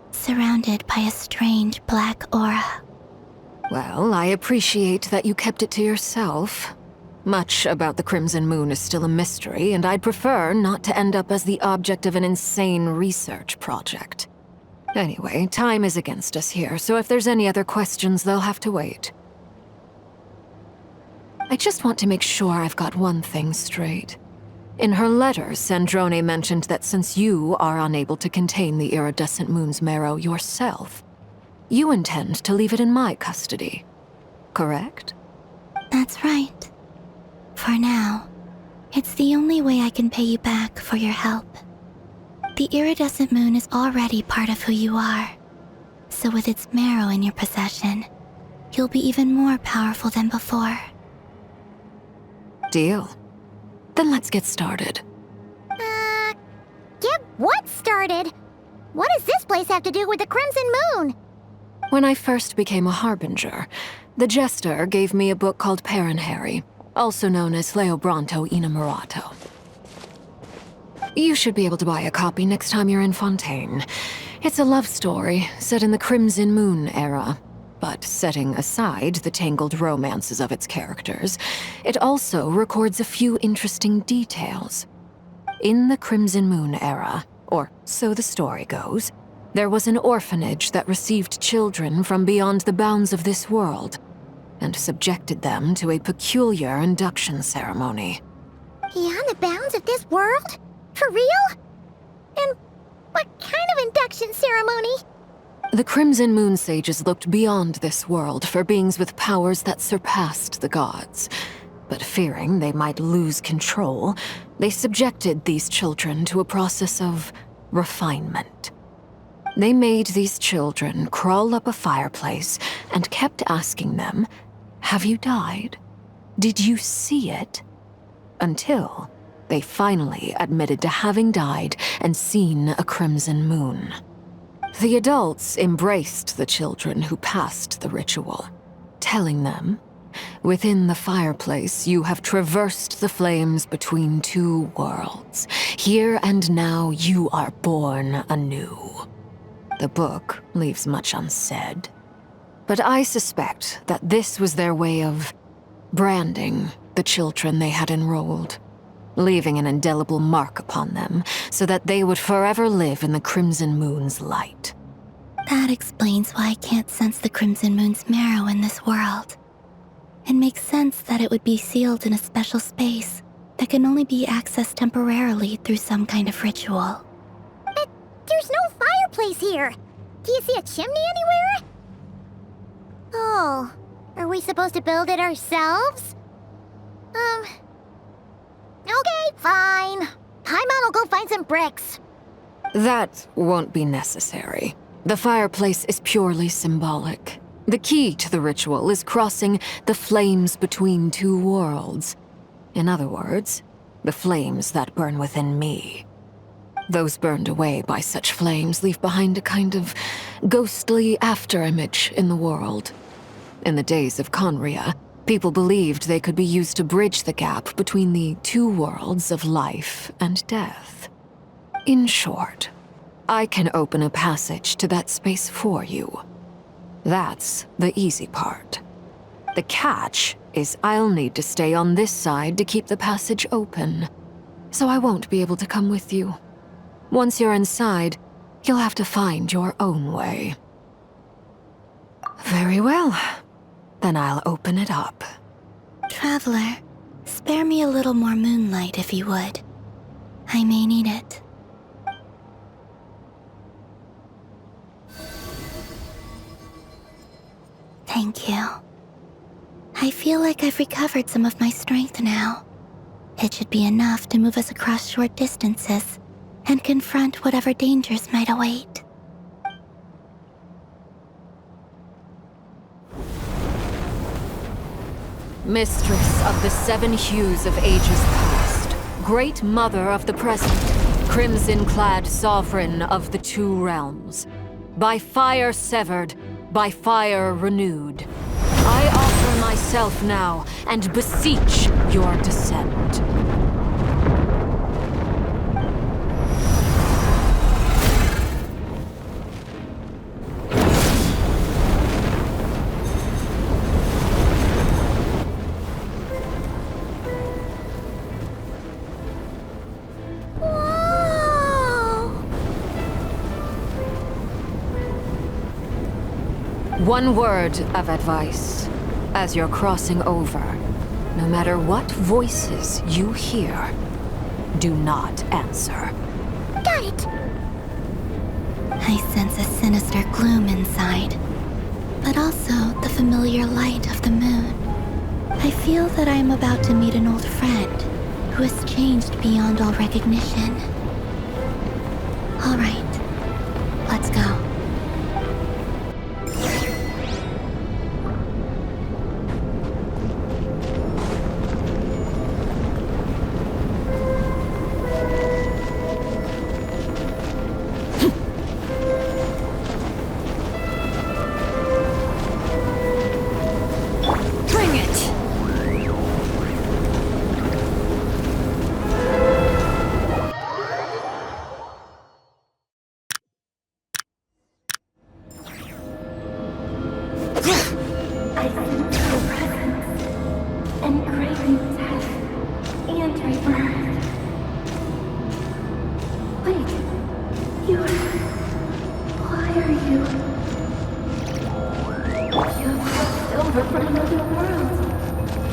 M: surrounded by a strange black aura.
A: Well, I appreciate that you kept it to yourself. Much about the Crimson Moon is still a mystery, and I'd prefer not to end up as the object of an insane research project. Anyway, time is against us here, so if there's any other questions, they'll have to wait. I just want to make sure I've got one thing straight. In her letter, Sandrone mentioned that since you are unable to contain the iridescent moon's marrow yourself, you intend to leave it in my custody, correct?
M: That's right. For now, it's the only way I can pay you back for your help. The iridescent moon is already part of who you are, So with its marrow in your possession, you'll be even more powerful than before.
A: Deal. Then let's get started.
C: Get what started? What does this place have to do with the Crimson Moon?
A: When I first became a harbinger, the Jester gave me a book called Paranhari, also known as Leobranto Inamorato. You should be able to buy a copy next time you're in Fontaine. It's a love story set in the Crimson Moon era, but setting aside the tangled romances of its characters, it also records a few interesting details. In the Crimson Moon era, or so the story goes, there was an orphanage that received children from beyond the bounds of this world, and subjected them to a peculiar induction ceremony.
C: Beyond the bounds of this world? For real? And what kind of induction ceremony?
A: The Crimson Moon sages looked beyond this world for beings with powers that surpassed the gods. But fearing they might lose control, they subjected these children to a process of refinement. They made these children crawl up a fireplace and kept asking them, "Have you died? Did you see it?" Until they finally admitted to having died and seen a crimson moon. The adults embraced the children who passed the ritual, telling them, "Within the fireplace, you have traversed the flames between two worlds. Here and now, you are born anew." The book leaves much unsaid, but I suspect that this was their way of branding the children they had enrolled, leaving an indelible mark upon them so that they would forever live in the Crimson Moon's light.
M: That explains why I can't sense the Crimson Moon's marrow in this world. It makes sense that it would be sealed in a special space that can only be accessed temporarily through some kind of ritual.
C: But there's no fireplace here. Do you see a chimney anywhere? Oh, are we supposed to build it ourselves? Okay, fine. Paimon will go find some bricks.
A: That won't be necessary. The fireplace is purely symbolic. The key to the ritual is crossing the flames between two worlds. In other words, the flames that burn within me. Those burned away by such flames leave behind a kind of ghostly afterimage in the world. In the days of Conria, people believed they could be used to bridge the gap between the two worlds of life and death. In short, I can open a passage to that space for you. That's the easy part. The catch is I'll need to stay on this side to keep the passage open, so I won't be able to come with you. Once you're inside, you'll have to find your own way. Very well. Then I'll open it up.
M: Traveler, spare me a little more moonlight if you would. I may need it. Thank you. I feel like I've recovered some of my strength now. It should be enough to move us across short distances and confront whatever dangers might await.
A: Mistress of the seven hues of ages past, great mother of the present, crimson-clad sovereign of the two realms, by fire severed, by fire renewed, I offer myself now and beseech your descent. One word of advice. As you're crossing over, no matter what voices you hear, do not answer.
C: Got it!
M: I sense a sinister gloom inside, but also the familiar light of the moon. I feel that I am about to meet an old friend who has changed beyond all recognition. All right, let's go.
P: You crossed over from another world,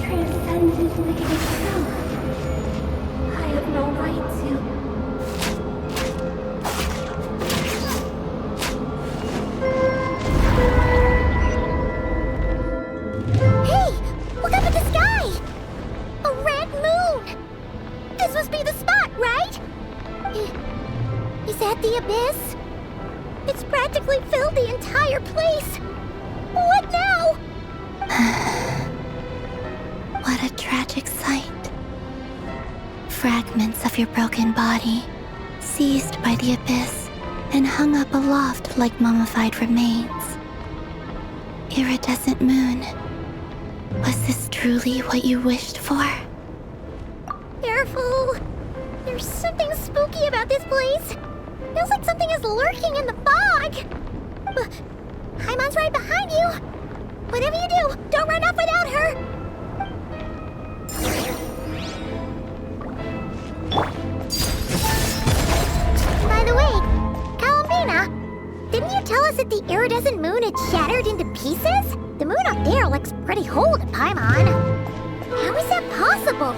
P: transcended fate itself. I have no right to.
C: Is that the abyss? It's practically filled the entire place. What now?
M: What a tragic sight. Fragments of your broken body, seized by the abyss and hung up aloft like mummified remains. Iridescent moon, was this truly what you wished for?
C: Careful. There's something spooky about this place. Feels like something is lurking in the fog. Haimon's right behind you. Whatever you do, don't run off without her. By the way, Columbina, didn't you tell us that the iridescent moon had shattered into pieces? The moon up there looks pretty whole to Paimon. How is that possible?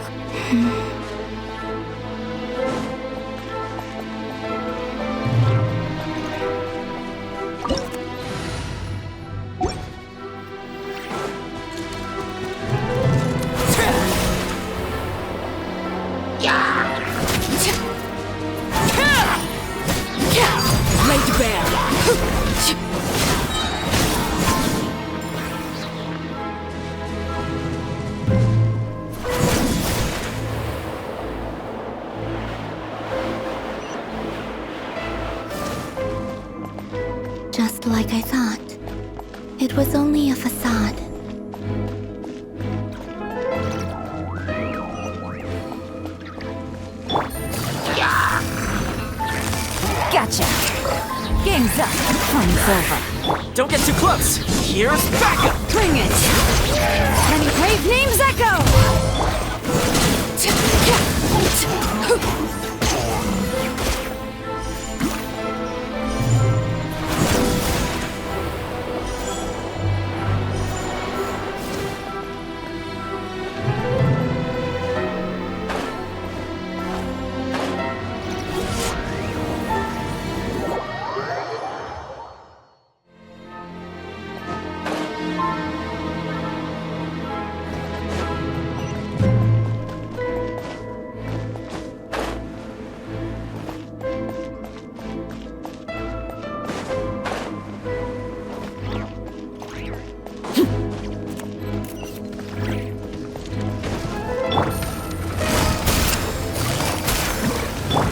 M: Just like I thought. It was only a facade.
G: Gotcha! Game's up. Fun's over. Don't get too close. Here's backup! Bring it! Many brave names echo!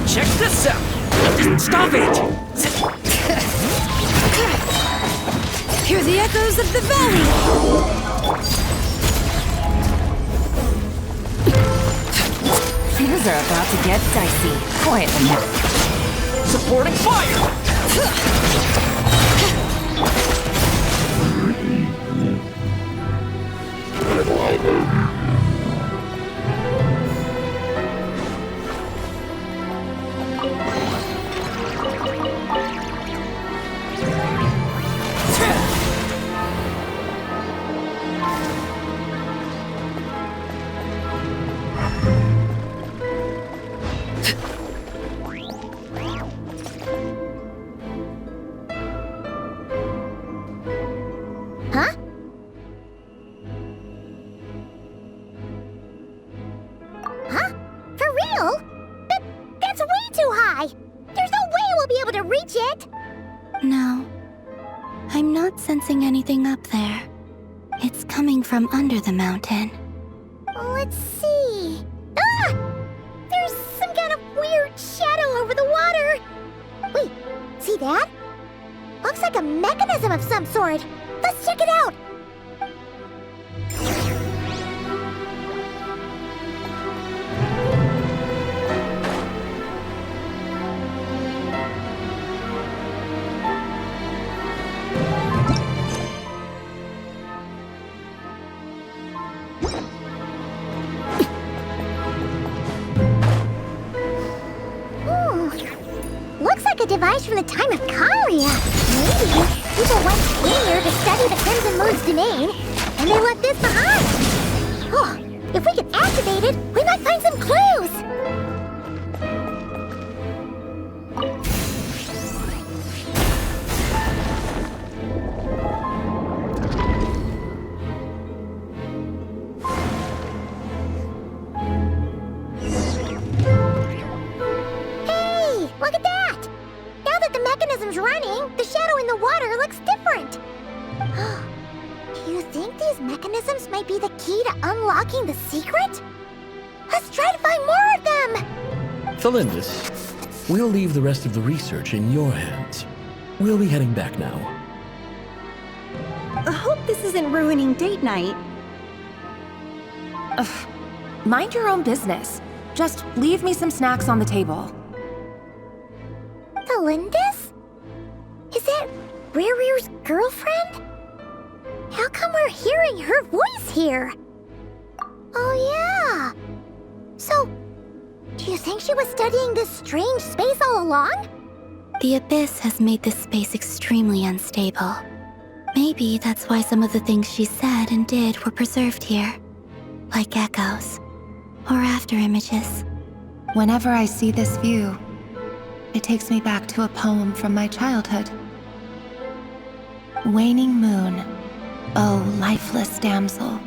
G: Check this out! Stop it!
D: Hear the echoes of the valley!
G: Things are about to get dicey. Quietly now. Supporting fire!
M: No, I'm not sensing anything up there. It's coming from under the mountain.
C: Let's see. Ah! There's some kind of weird shadow over the water. Wait, see that? Looks like a mechanism of some sort. Let's check it out. Looks like a device from the time of Kalia. Maybe. People once came here to study the Crimson Moon's domain, and they left this behind. Oh, if we could activate it, we might find some clues. Hey, look at that! Now that the mechanism's running, the shadow in the water looks different. Do you think these mechanisms might be the key to unlocking the secret? Let's try to find more of them!
N: Thalindis, we'll leave the rest of the research in your hands. We'll be heading back now.
R: I hope this isn't ruining date night.
S: Ugh. Mind your own business. Just leave me some snacks on the table.
C: Thalindis? Is that Rerir's girlfriend? How come we're hearing her voice here? Oh yeah! So, do you think she was studying this strange space all along?
M: The Abyss has made this space extremely unstable. Maybe that's why some of the things she said and did were preserved here. Like echoes. Or after images.
S: Whenever I see this view, it takes me back to a poem from my childhood. Waning moon, oh lifeless damsel,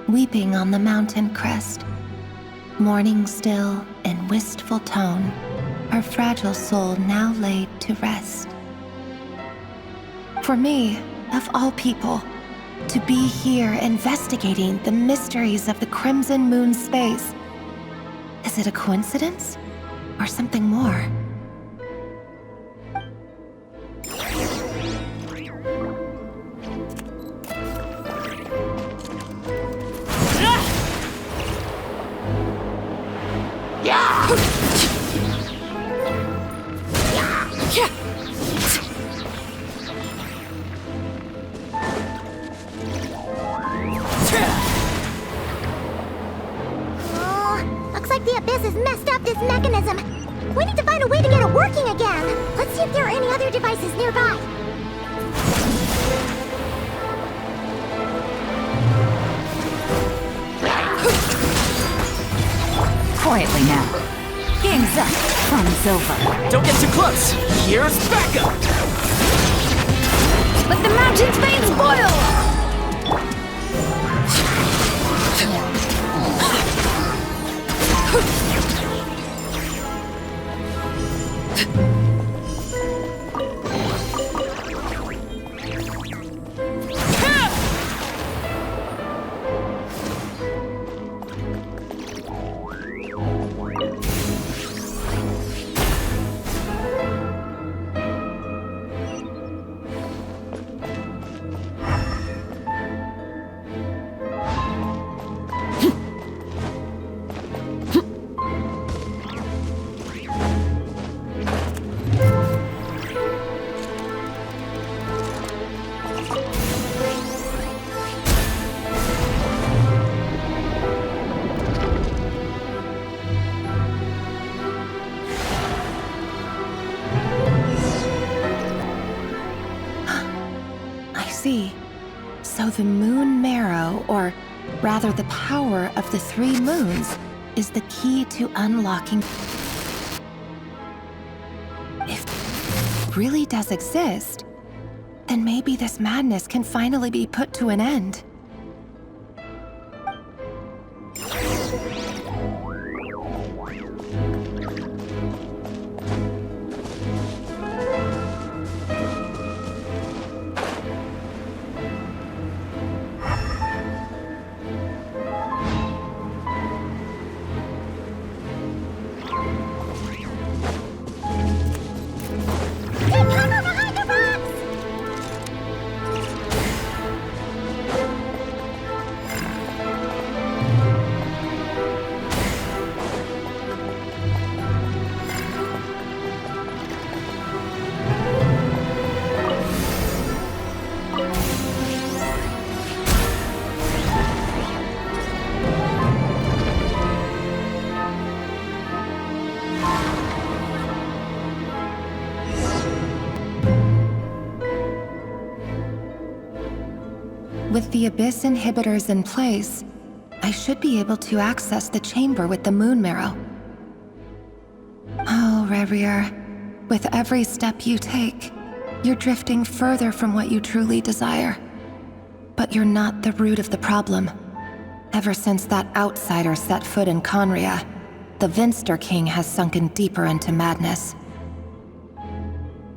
S: weeping on the mountain crest. Mourning still in wistful tone, her fragile soul now laid to rest. For me, of all people, to be here investigating the mysteries of the Crimson Moon space, is it a coincidence or something more?
C: Looks like the Abyss has messed up this mechanism. We need to find a way to get it working again. Let's see if there are any other devices nearby.
G: Quietly now. Game's up. Fun's over. Don't get too close. Here's backup.
P: Let the mountain's veins boil!
S: So the moon marrow, or rather the power of the 3 moons, is the key to unlocking. If it really does exist, then maybe this madness can finally be put to an end. With the Abyss inhibitors in place, I should be able to access the chamber with the moon marrow. Oh, Rerir, with every step you take, you're drifting further from what you truly desire. But you're not the root of the problem. Ever since that outsider set foot in Conria, the Vinster King has sunken deeper into madness.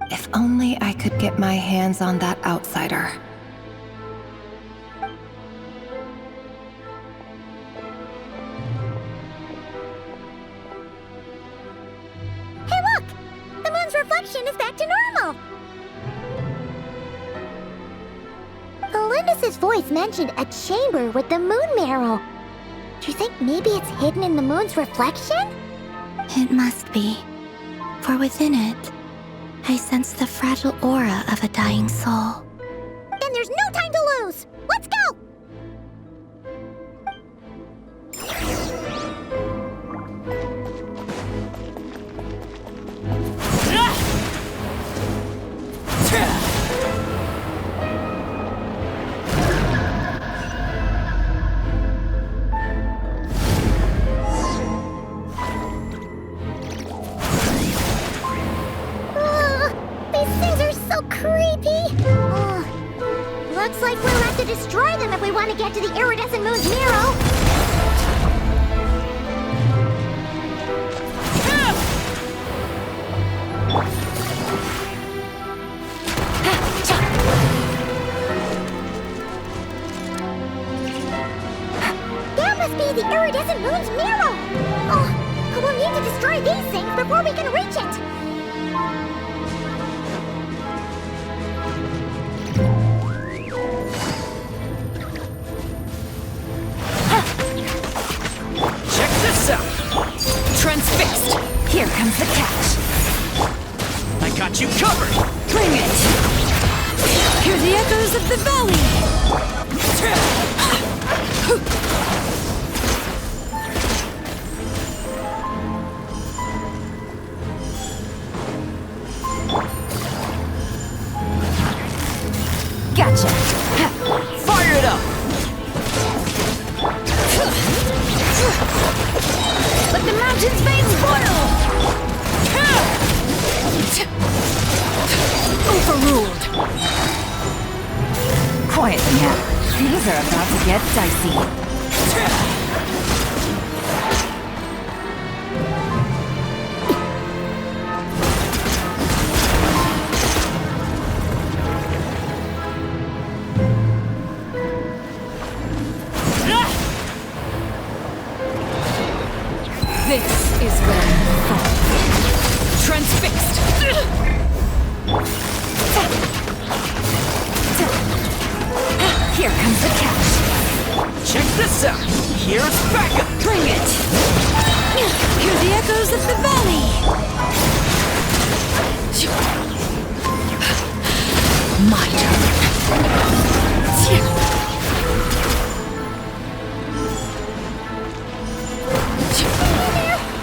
S: If only I could get my hands on that outsider.
C: Hey look! The moon's reflection is back to normal! Olympus's voice mentioned a chamber with the moon marrow. Do you think maybe it's hidden in the moon's reflection?
M: It must be. For within it, I sense the fragile aura of a dying soul.
C: Then there's no time to lose! Let's go! Looks like we'll have to destroy them if we want to get to the iridescent moon's marrow. That must be the iridescent moon's marrow. Oh, we'll need to destroy these things before we can reach it.
G: Transfixed! Here comes the catch! I got you covered! Bring it! Hear the echoes of the valley! Gotcha! Fire it up! Let the mountain's veins boil! Overruled! Quiet now. Things are about to get dicey. This is where you fall. Transfixed! Here comes the catch. Check this out! Here's backup! Bring it! Hear the echoes of the valley! My turn!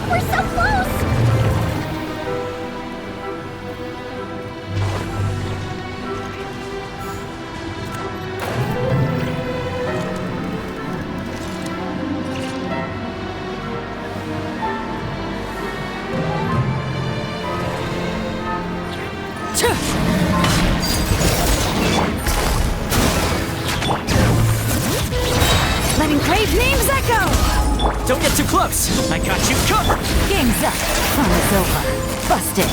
C: We're so close!
G: Let engraved names echo! Don't get too close! I got you covered! Game's up. Fun is over. Busted.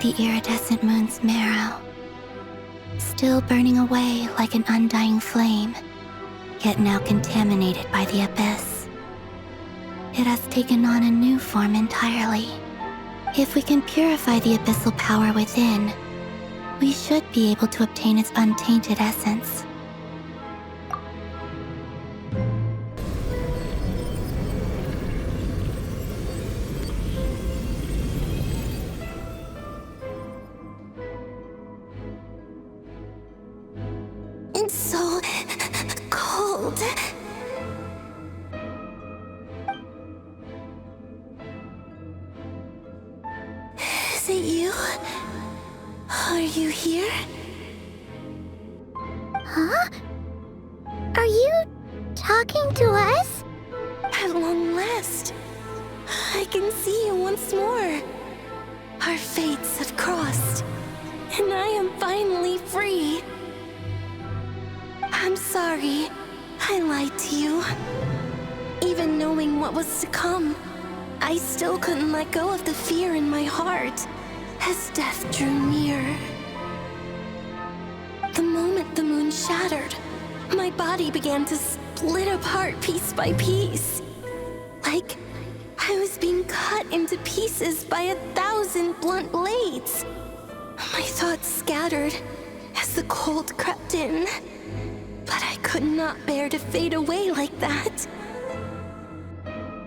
M: The iridescent moon's marrow, still burning away like an undying flame, yet now contaminated by the abyss. It has taken on a new form entirely. If we can purify the abyssal power within, we should be able to obtain its untainted essence. so cold. Is it you? Are you here?
C: Huh? Are you talking to us?
M: At long last, I can see you once more. Our fates have crossed, and I am finally free. I'm sorry, I lied to you. Even knowing what was to come, I still couldn't let go of the fear in my heart as death drew near. The moment the moon shattered, my body began to split apart piece by piece. Like I was being cut into pieces by 1,000 blunt blades. My thoughts scattered as the cold crept in, but I could not bear to fade away like that.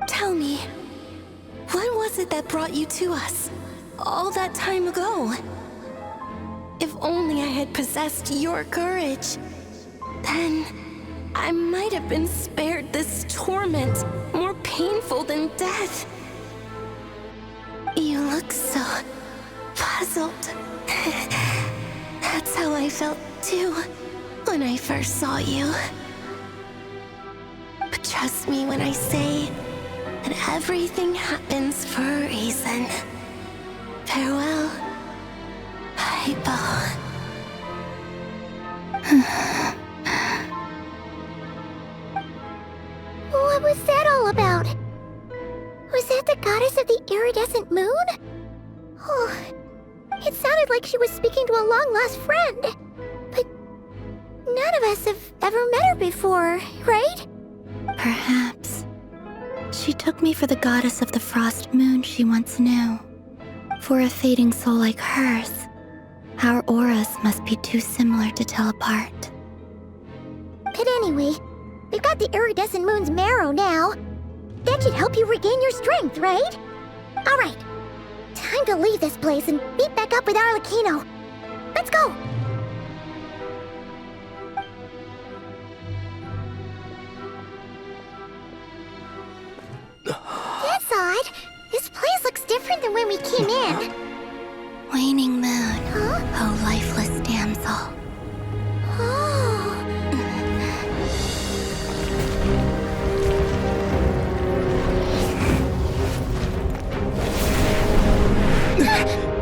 M: Tell me, what was it that brought you to us all that time ago? If only I had possessed your courage, then I might have been spared this torment more painful than death. You look so puzzled. That's how I felt too when I first saw you. But trust me when I say that everything happens for a reason. Farewell, Hypo.
C: What was that all about? Was that the goddess of the iridescent moon? Oh, it sounded like she was speaking to a long-lost friend. But none of us have ever met her before, right?
M: Perhaps. She took me for the goddess of the frost moon she once knew. For a fading soul like hers, our auras must be too similar to tell apart.
C: But anyway, we've got the iridescent moon's marrow now. That should help you regain your strength, right? Alright, time to leave this place and meet back up with Arlecchino. Let's go! That's odd. This place looks different than when we came in.
M: Waning moon, oh lifeless damsel.
C: Oh.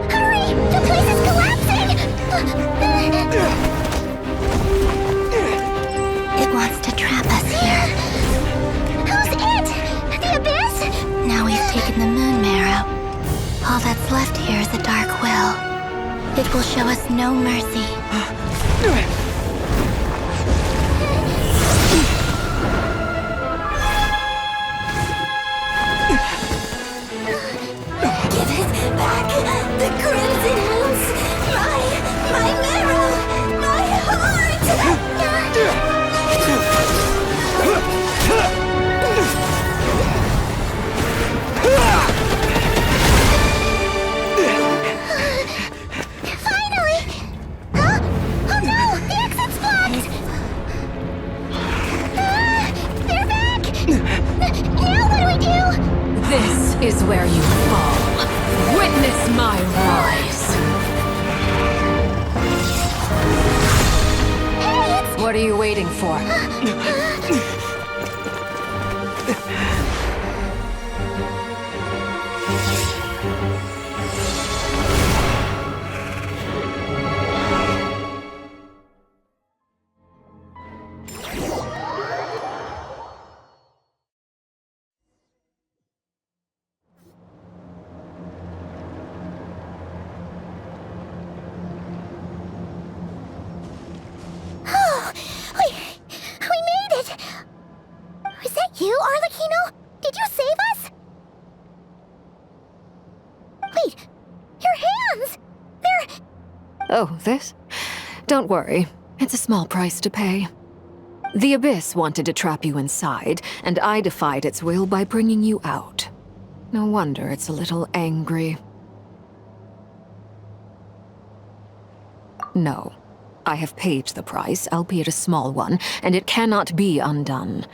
C: Hurry! The place is collapsing!
M: It wants to trap us here.
C: Who's it? The Abyss?
M: Now we've taken the moon marrow. All that's left here is a dark will. It will show us no mercy. Give it back! The crimson moons! My marrow! My heart!
C: Finally! Huh? Oh no! The exit's blocked! They're back! Now what do we do?
A: This is where you fall. Witness my rise.
C: Hey,
A: What are you waiting for?
C: We made it! Was that you, Arlecchino? Did you save us? Wait, your hands! They're...
A: Oh, this? Don't worry. It's a small price to pay. The Abyss wanted to trap you inside, and I defied its will by bringing you out. No wonder it's a little angry. No. I have paid the price, albeit a small one, and it cannot be undone.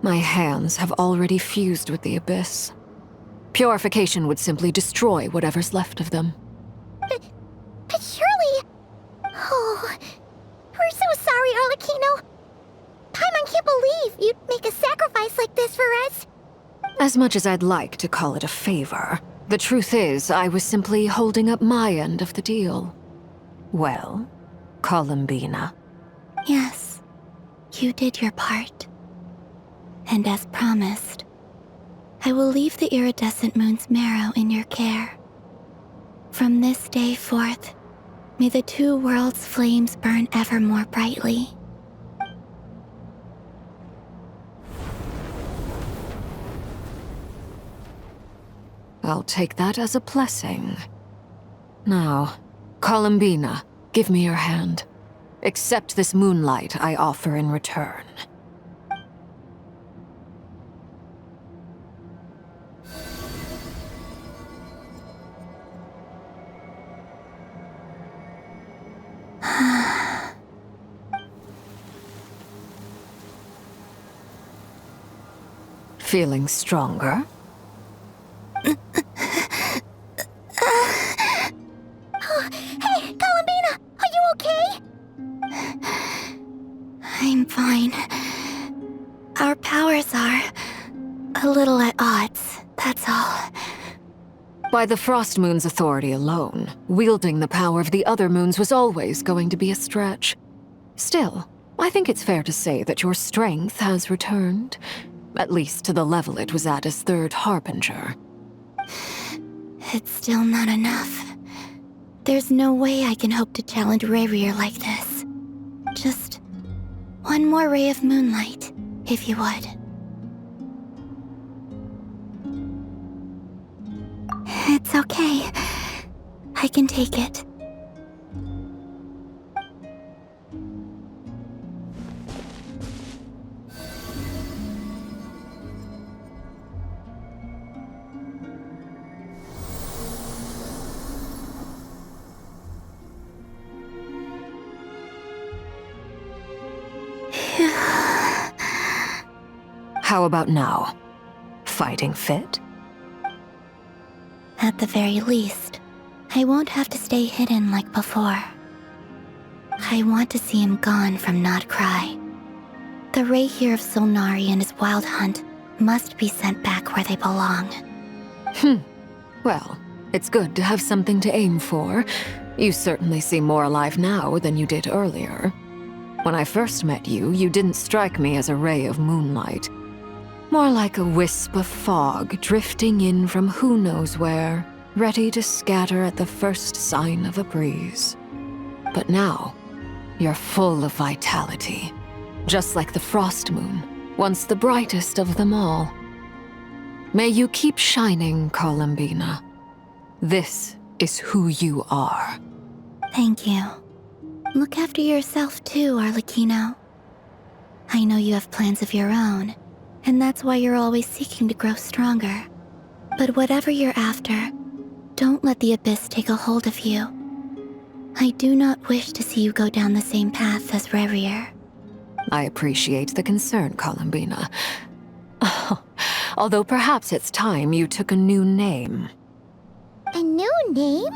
A: My hands have already fused with the Abyss. Purification would simply destroy whatever's left of them.
C: But surely... Oh, we're so sorry, Arlecchino. Paimon can't believe you'd make a sacrifice like this for us.
A: As much as I'd like to call it a favor, the truth is I was simply holding up my end of the deal. Well, Columbina.
M: Yes, you did your part. And as promised, I will leave the iridescent moon's marrow in your care. From this day forth, may the two worlds' flames burn ever more brightly.
A: I'll take that as a blessing. Now, Columbina, give me your hand. Accept this moonlight I offer in return. Feeling stronger?
C: Hey, Columbina, are you okay?
M: I'm fine. Our powers are a little at odds, that's all.
A: By the Frost Moon's authority alone, wielding the power of the other moons was always going to be a stretch. Still, I think it's fair to say that your strength has returned, at least to the level it was at as Third Harbinger.
M: It's still not enough. There's no way I can hope to challenge Rayrir like this. Just one more ray of moonlight, if you would. It's okay. I can take it.
A: How about now? Fighting fit?
M: At the very least, I won't have to stay hidden like before. I want to see him gone from nodkrai. The Rayrir of Solnari and his wild hunt must be sent back where they belong.
A: Well, it's good to have something to aim for. You certainly seem more alive now than you did earlier. When I first met you, you didn't strike me as a ray of moonlight. More like a wisp of fog drifting in from who knows where, ready to scatter at the first sign of a breeze. But now, you're full of vitality, just like the Frost Moon, once the brightest of them all. May you keep shining, Columbina. This is who you are.
M: Thank you. Look after yourself too, Arlecchino. I know you have plans of your own, and that's why you're always seeking to grow stronger. But whatever you're after, don't let the Abyss take a hold of you. I do not wish to see you go down the same path as Rayrir.
A: I appreciate the concern, Columbina. Although perhaps it's time you took a new name.
C: A new name?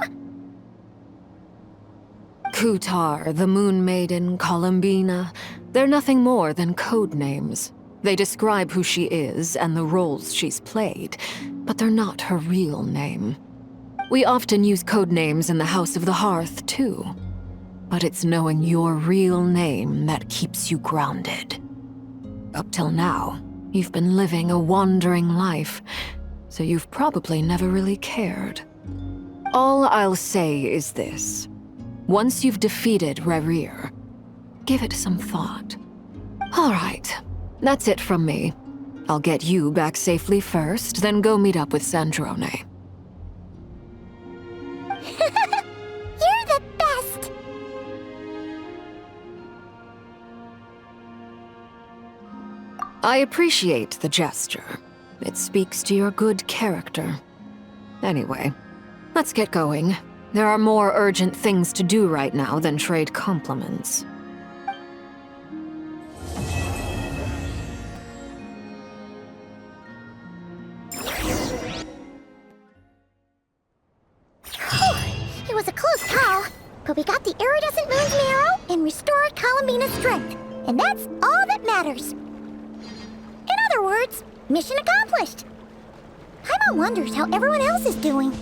A: Kutar, the Moon Maiden, Columbina, they're nothing more than code names. They describe who she is and the roles she's played, but they're not her real name. We often use code names in the House of the Hearth, too. But it's knowing your real name that keeps you grounded. Up till now, you've been living a wandering life, so you've probably never really cared. All I'll say is this. Once you've defeated Rayrir, give it some thought. All right. That's it from me. I'll get you back safely first, then go meet up with Sandrone.
C: You're the best!
A: I appreciate the gesture. It speaks to your good character. Anyway, let's get going. There are more urgent things to do right now than trade compliments.
C: It was a close call, but we got the iridescent moon's marrow and restored Columbine's strength, and that's all that matters. In other words, mission accomplished. Paimon wonders how everyone else is doing.